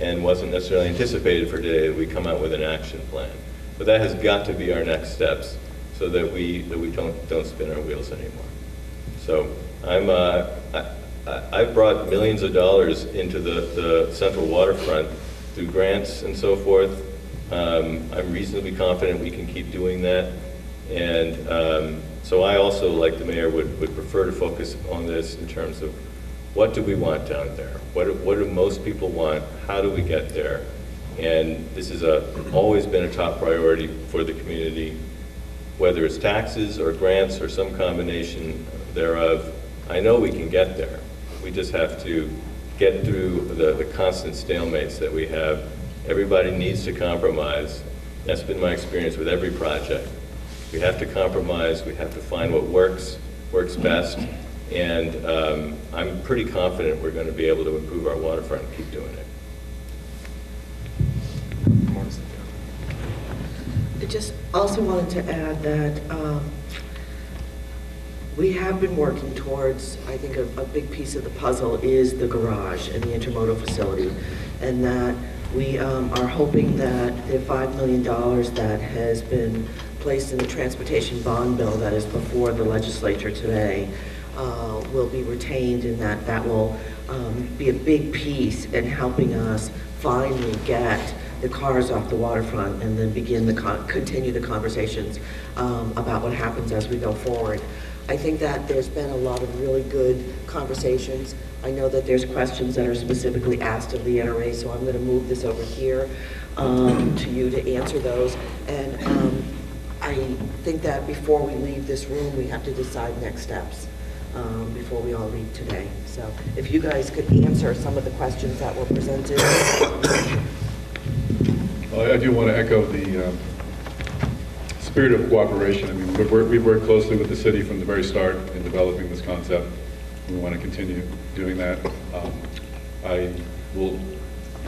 and wasn't necessarily anticipated for today that we come out with an action plan. But that has got to be our next steps, so that we don't spin our wheels anymore. So I've brought millions of dollars into the central waterfront through grants and so forth. I'm reasonably confident we can keep doing that. And so I also, like the mayor, would prefer to focus on this in terms of what do we want down there? What do most people want? How do we get there? And this is always been a top priority for the community, whether it's taxes or grants or some combination thereof. I know we can get there. We just have to get through the constant stalemates that we have. Everybody needs to compromise. That's been my experience with every project. We have to compromise. We have to find what works best. And I'm pretty confident we're going to be able to improve our waterfront and keep doing it. I just also wanted to add that we have been working towards, I think a big piece of the puzzle is the garage and the intermodal facility, and that we are hoping that the $5 million that has been placed in the transportation bond bill that is before the legislature today will be retained, and that will be a big piece in helping us finally get the cars off the waterfront and then begin continue the conversations about what happens as we go forward. I think that there's been a lot of really good conversations. I know that there's questions that are specifically asked of the NRA, so I'm going to move this over here to you to answer those. And I think that before we leave this room, we have to decide next steps before we all leave today. So if you guys could answer some of the questions that were presented. Well, I do want to echo the spirit of cooperation. I mean, we've worked closely with the city from the very start in developing this concept. We want to continue doing that. I will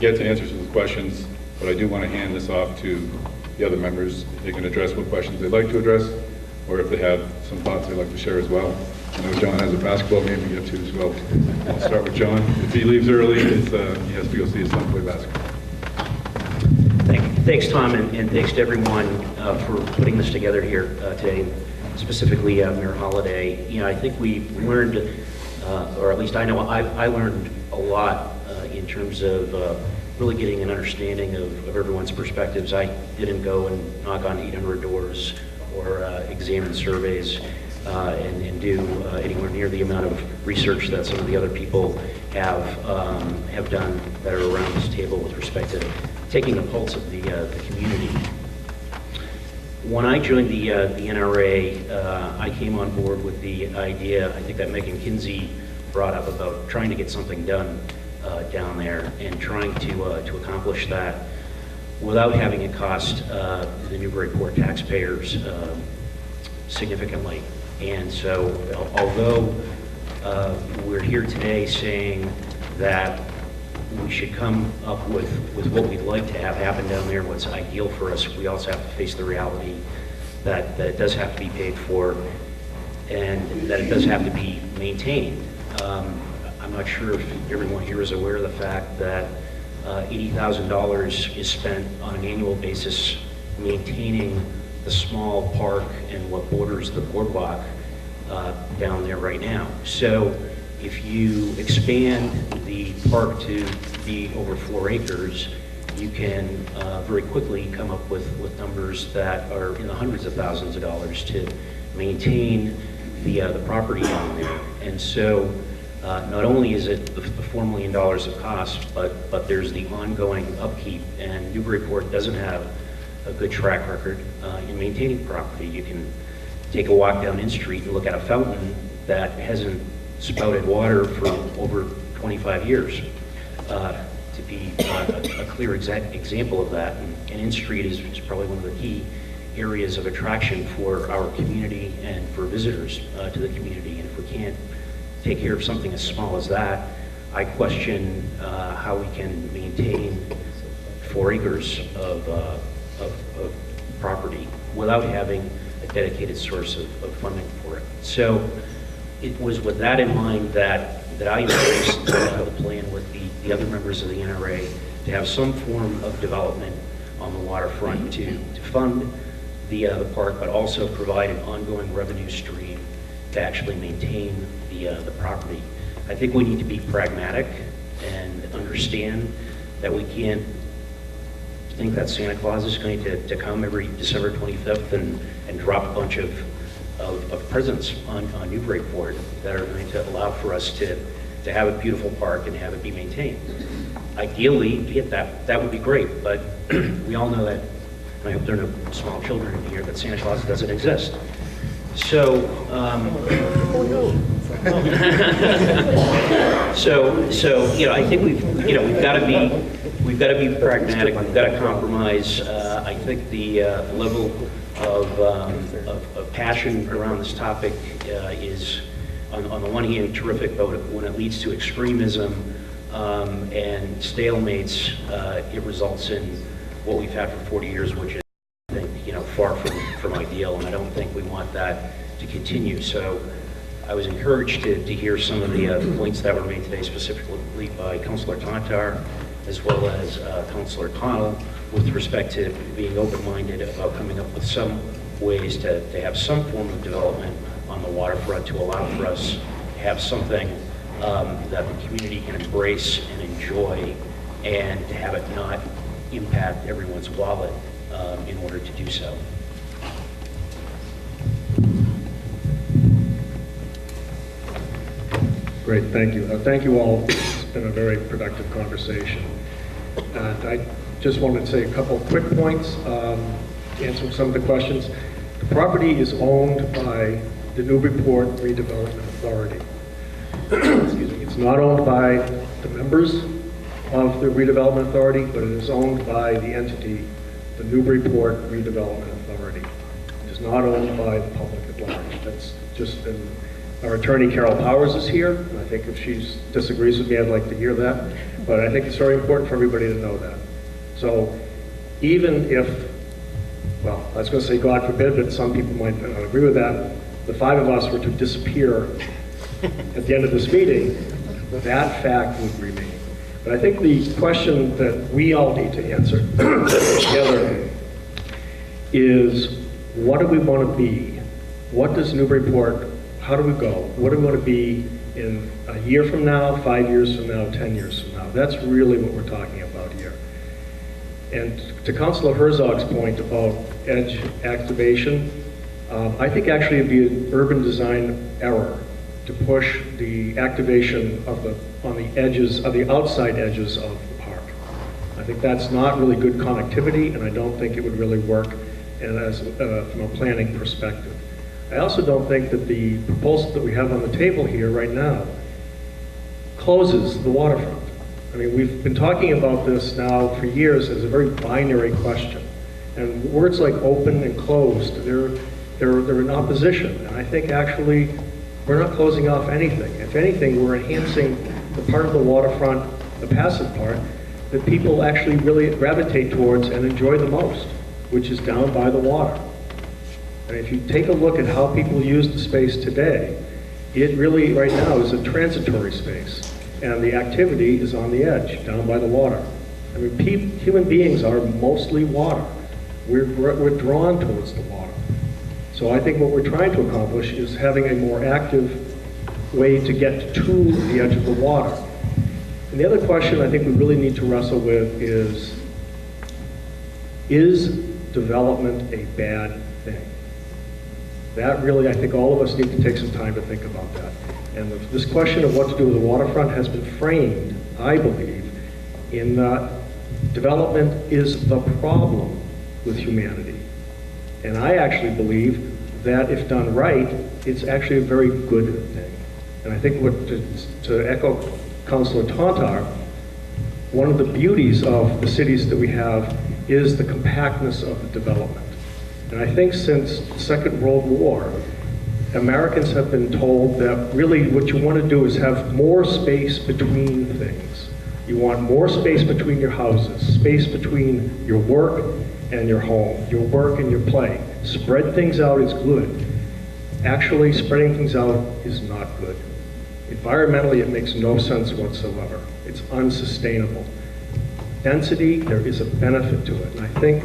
get to answer some of the questions, but I do want to hand this off to the other members. They can address what questions they'd like to address, or if they have some thoughts they'd like to share as well. I know John has a basketball game to get to as well. I'll start with John. If he leaves early, he has to go see his son play basketball. Thanks, Tom, and thanks to everyone for putting this together here today, specifically Mayor Holliday. You know, I think we learned, or at least I know I learned a lot in terms of really getting an understanding of everyone's perspectives. I didn't go and knock on 800 doors or examine surveys and do anywhere near the amount of research that some of the other people have done that are around this table with respect to taking the pulse of the community. When I joined the NRA, I came on board with the idea, I think that Megan Kinsey brought up, about trying to get something done down there and trying to accomplish that without having it cost the Newburyport taxpayers significantly. And so, although we're here today saying that we should come up with what we'd like to have happen down there, what's ideal for us, we also have to face the reality that it does have to be paid for and that it does have to be maintained. I'm not sure if everyone here is aware of the fact that $80,000 is spent on an annual basis maintaining the small park and what borders the boardwalk down there right now. So if you expand the park to be over 4 acres, you can very quickly come up with numbers that are in the hundreds of thousands of dollars to maintain the property down there. And so not only is it the $4 million of cost, but there's the ongoing upkeep, and Newburyport doesn't have a good track record in maintaining property. You can take a walk down In Street and look at a fountain that hasn't spouted water for over 25 years, to be a clear example of that. And In Street is probably one of the key areas of attraction for our community and for visitors to the community. And if we can't take care of something as small as that, I question how we can maintain 4 acres of property without having a dedicated source of funding for it. So it was with that in mind that I embraced the plan with the other members of the NRA to have some form of development on the waterfront to fund the park, but also provide an ongoing revenue stream to actually maintain the property. I think we need to be pragmatic and understand that we can't think that Santa Claus is going to come every December 25th and drop a bunch of presents on Newburyport that are going to allow for us to to have a beautiful park and have it be maintained. Ideally, that would be great, but we all know that, and I hope there are no small children in here, that Santa Claus doesn't exist. So, so I think we've got to be pragmatic. We've got to compromise. I think the level of passion around this topic is, on the one hand, terrific, but when it leads to extremism and stalemates, it results in what we've had for 40 years, which is, I think, far from ideal, and I don't think we want that to continue. So I was encouraged to hear some of the points that were made today, specifically by Councilor Tantar, as well as Councilor Connell, with respect to being open-minded about coming up with some ways to have some form of development on the waterfront to allow for us to have something that the community can embrace and enjoy, and to have it not impact everyone's wallet in order to do so. Great, thank you. Thank you all. It's been a very productive conversation. And I just wanted to say a couple quick points, answering some of the questions. The property is owned by the Newburyport Redevelopment Authority. Excuse me. It's not owned by the members of the Redevelopment Authority, but it is owned by the entity, the Newburyport Redevelopment Authority. It is not owned by the public at large. That's just been... Our attorney, Carol Powers, is here. And I think if she disagrees with me, I'd like to hear that. But I think it's very important for everybody to know that. So even if, well, I was going to say God forbid, but some people might not agree with that, the five of us were to disappear at the end of this meeting, that fact would remain. But I think the question that we all need to answer together is, what do we want to be? What does Newburyport, how do we go? What do we want to be in a year from now, 5 years from now, 10 years from now? That's really what we're talking about here. And to Councilor Herzog's point about edge activation, I think actually it'd be an urban design error to push the activation of on the edges, of the outside edges of the park. I think that's not really good connectivity, and I don't think it would really work from a planning perspective. I also don't think that the proposal that we have on the table here right now closes the waterfront. I mean, we've been talking about this now for years as a very binary question. And words like open and closed, they're in opposition. And I think actually we're not closing off anything. If anything, we're enhancing the part of the waterfront, the passive part, that people actually really gravitate towards and enjoy the most, which is down by the water. And if you take a look at how people use the space today, it really, right now, is a transitory space. And the activity is on the edge, down by the water. I mean, human beings are mostly water. We're drawn towards the water. So I think what we're trying to accomplish is having a more active way to get to the edge of the water. And the other question I think we really need to wrestle with is development a bad thing? That really, I think all of us need to take some time to think about that. And this question of what to do with the waterfront has been framed, I believe, in development is the problem with humanity. And I actually believe that if done right, it's actually a very good thing. And I think to echo Councilor Tantar, one of the beauties of the cities that we have is the compactness of the development. And I think since the Second World War, Americans have been told that really what you want to do is have more space between things. You want more space between your houses, space between your work and your home, your work and your play. Spread things out is good. Actually, spreading things out is not good. Environmentally, it makes no sense whatsoever. It's unsustainable. Density, there is a benefit to it. And I think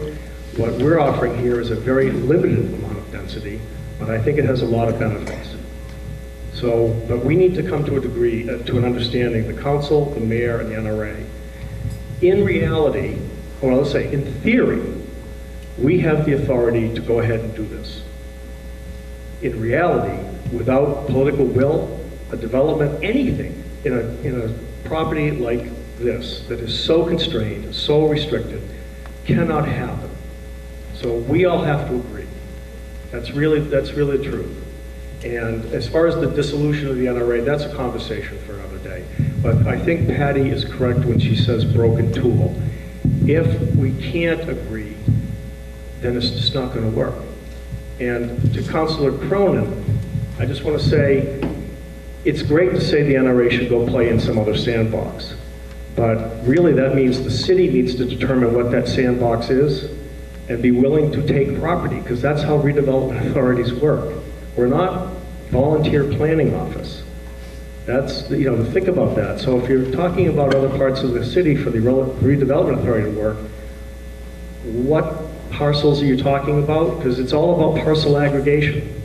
what we're offering here is a very limited amount of density, but I think it has a lot of benefits. So, but we need to come to a degree, to an understanding, the council, the mayor, and the NRA. In reality, or let's say in theory, we have the authority to go ahead and do this. In reality, without political will, a development, anything in a property like this, that is so constrained, so restricted, cannot happen. So we all have to agree. That's really the truth. And as far as the dissolution of the NRA, that's a conversation for another day. But I think Patty is correct when she says broken tool. If we can't agree, then it's just not going to work. And to Councilor Cronin, I just want to say, it's great to say the NRA should go play in some other sandbox. But really that means the city needs to determine what that sandbox is and be willing to take property, because that's how redevelopment authorities work. We're not volunteer planning office. That's, think about that. So if you're talking about other parts of the city for the redevelopment authority to work, what parcels are you talking about? Because it's all about parcel aggregation.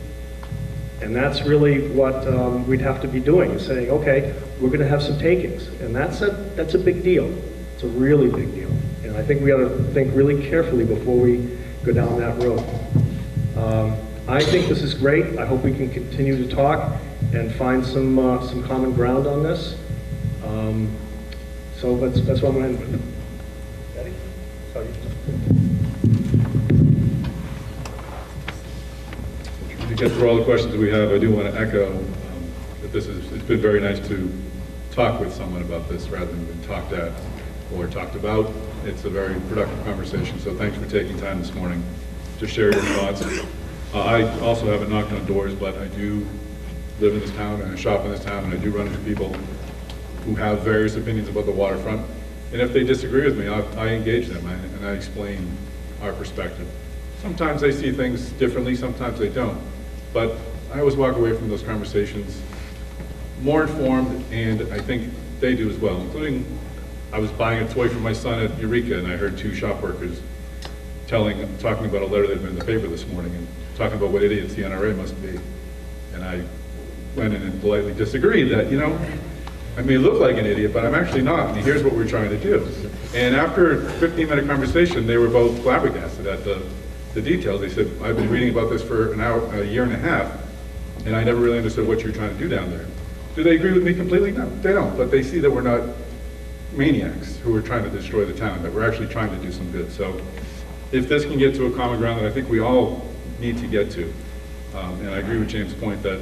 And that's really what we'd have to be doing, is saying, okay, we're going to have some takings. And that's a big deal. It's a really big deal. And I think we ought to think really carefully before we go down that road. I think this is great. I hope we can continue to talk and find some common ground on this. So that's what I'm going to end with. Betty? Sorry. To get through all the questions we have, I do want to echo that it's been very nice to talk with someone about this rather than been talked at or talked about. It's a very productive conversation, so thanks for taking time this morning to share your thoughts. I also haven't knocked on doors, but I do live in this town and I shop in this town, and I do run into people who have various opinions about the waterfront. And if they disagree with me, I engage them and I explain our perspective. Sometimes they see things differently, sometimes they don't. But I always walk away from those conversations more informed, and I think they do as well, including I was buying a toy for my son at Eureka, and I heard two shop workers talking about a letter that had been in the paper this morning and talking about what idiots the NRA must be. And I went in and politely disagreed that, I may look like an idiot, but I'm actually not, and here's what we're trying to do. And after a 15-minute conversation, they were both flabbergasted at the details. They said, I've been reading about this for a year and a half, and I never really understood what you're trying to do down there. Do they agree with me completely? No, they don't, but they see that we're not maniacs who are trying to destroy the town, that we're actually trying to do some good. So if this can get to a common ground that I think we all need to get to, and I agree with James' point that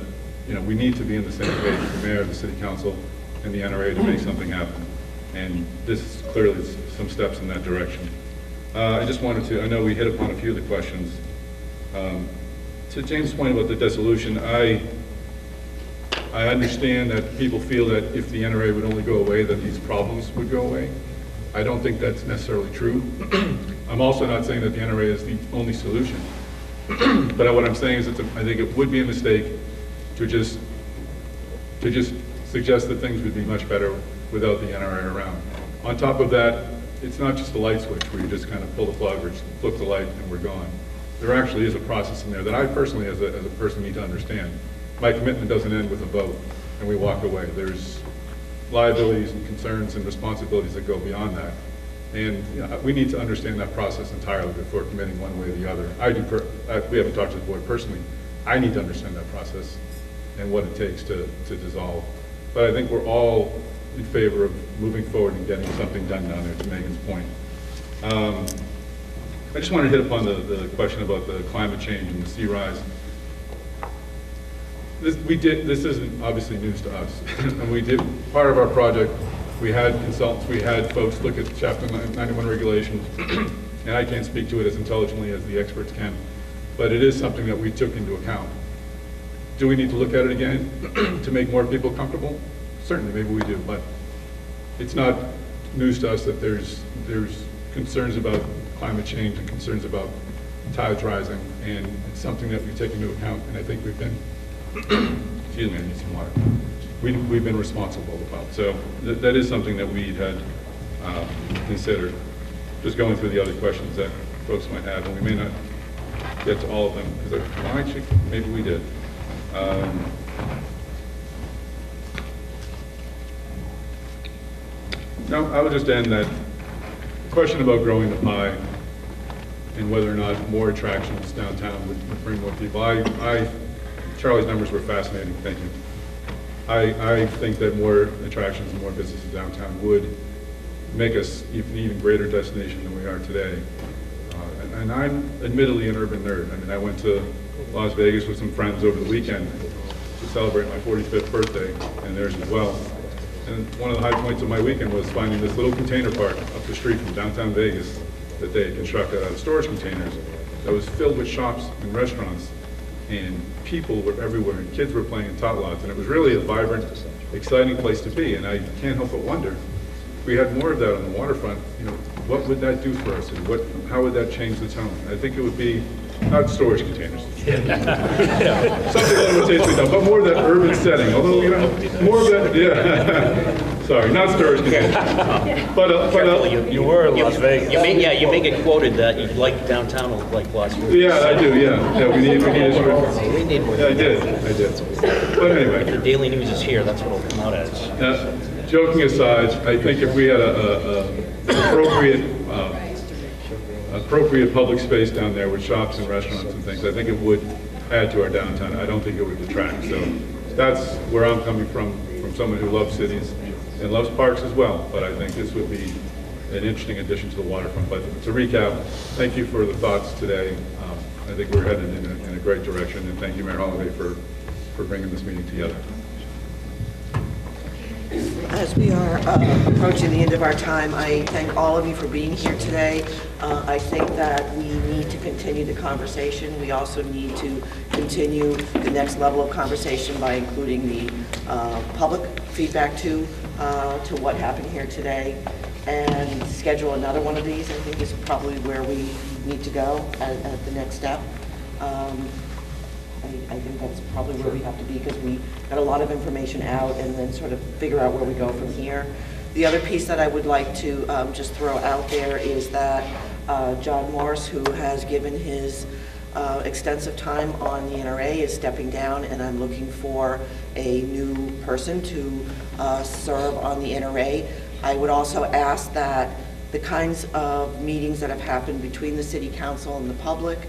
we need to be in the same page, the mayor, the city council, and the NRA to make something happen. And this is clearly some steps in that direction. I just wanted to, I know we hit upon a few of the questions. To James' point about the dissolution, I understand that people feel that if the NRA would only go away, that these problems would go away. I don't think that's necessarily true. I'm also not saying that the NRA is the only solution. But what I'm saying is that I think it would be a mistake to just suggest that things would be much better without the NRA around. On top of that, it's not just a light switch where you just kind of pull the plug or flip the light and we're gone. There actually is a process in there that I personally, as a person, need to understand. My commitment doesn't end with a vote and we walk away. There's liabilities and concerns and responsibilities that go beyond that. And we need to understand that process entirely before committing one way or the other. We haven't talked to the board personally. I need to understand that process and what it takes to dissolve. But I think we're all in favor of moving forward and getting something done down there, to Megan's point. I just want to hit upon the question about the climate change and the sea rise. This isn't obviously news to us. And we did, part of our project, we had consultants, we had folks look at Chapter 91 regulations, and I can't speak to it as intelligently as the experts can, but it is something that we took into account. Do we need to look at it again to make more people comfortable? Certainly, maybe we do, but it's not news to us that there's concerns about climate change and concerns about tides rising, and it's something that we take into account, and I think we've been, excuse me, I need some water. We've been responsible about. So that is something that we had considered. Just going through the other questions that folks might have, and we may not get to all of them, because well, actually, maybe we did. No, I would just end that the question about growing the pie and whether or not more attractions downtown would bring more people. Charlie's numbers were fascinating. Thank you. I think that more attractions and more businesses downtown would make us an even greater destination than we are today. And I'm admittedly an urban nerd. I mean, I went to Las Vegas with some friends over the weekend to celebrate my 45th birthday, and theirs as well. And one of the high points of my weekend was finding this little container park up the street from downtown Vegas that they had constructed out of storage containers that was filled with shops and restaurants, and people were everywhere, and kids were playing in tot lots, and it was really a vibrant, exciting place to be. And I can't help but wonder, if we had more of that on the waterfront, what would that do for us, and how would that change the tone? I think it would be not storage containers. Something limitations, but more of that urban setting. Although, more of that, yeah. Sorry, not storage containers. You were in Las Vegas. You may get quoted that you like downtown like Las Vegas. Yeah, I do, yeah. We need We need more. Yeah, I did. But anyway. If the Daily News is here, that's what it'll come out as. Joking aside, I think if we had appropriate public space down there with shops and restaurants and things, I think it would add to our downtown. I don't think it would detract. So that's where I'm coming from someone who loves cities and loves parks as well. But I think this would be an interesting addition to the waterfront. But to recap, thank you for the thoughts today. I think we're headed in a great direction, and thank you, Mayor Holliday, for bringing this meeting together. As we are approaching the end of our time, I thank all of you for being here today. I think that we need to continue the conversation. We also need to continue the next level of conversation by including the public feedback to what happened here today, and schedule another one of these. I think this is probably where we need to go at the next step. I think that's probably where we have to be, because we got a lot of information out, and then sort of figure out where we go from here. The other piece that I would like to just throw out there is that John Morse, who has given his extensive time on the NRA, is stepping down, and I'm looking for a new person to serve on the NRA. I would also ask that the kinds of meetings that have happened between the City Council and the public,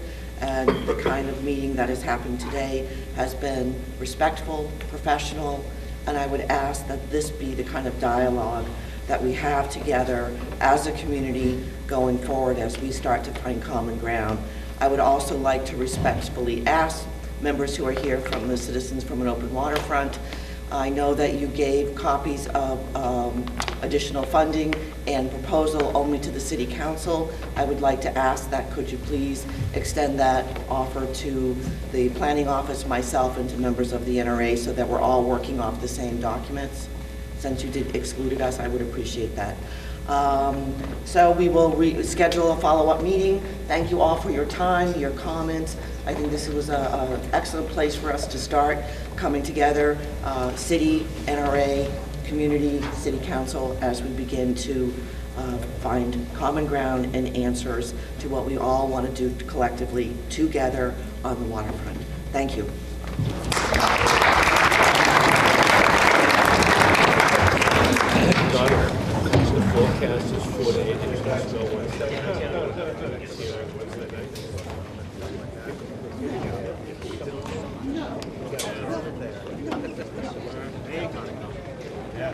and the kind of meeting that has happened today, has been respectful, professional, and I would ask that this be the kind of dialogue that we have together as a community going forward as we start to find common ground. I would also like to respectfully ask members who are here from the Citizens from an Open Waterfront. I know that you gave copies of additional funding and proposal only to the City Council. I would like to ask that could you please extend that offer to the Planning Office, myself, and to members of the NRA, so that we're all working off the same documents. Since you did exclude us, I would appreciate that. So we will schedule a follow-up meeting. Thank you all for your time, your comments. I think this was an excellent place for us to start coming together, city, NRA, community, City Council, as we begin to find common ground and answers to what we all want to do collectively together on the waterfront. Thank you. The forecast is 4 to 8 inches, so Wednesday. Yeah.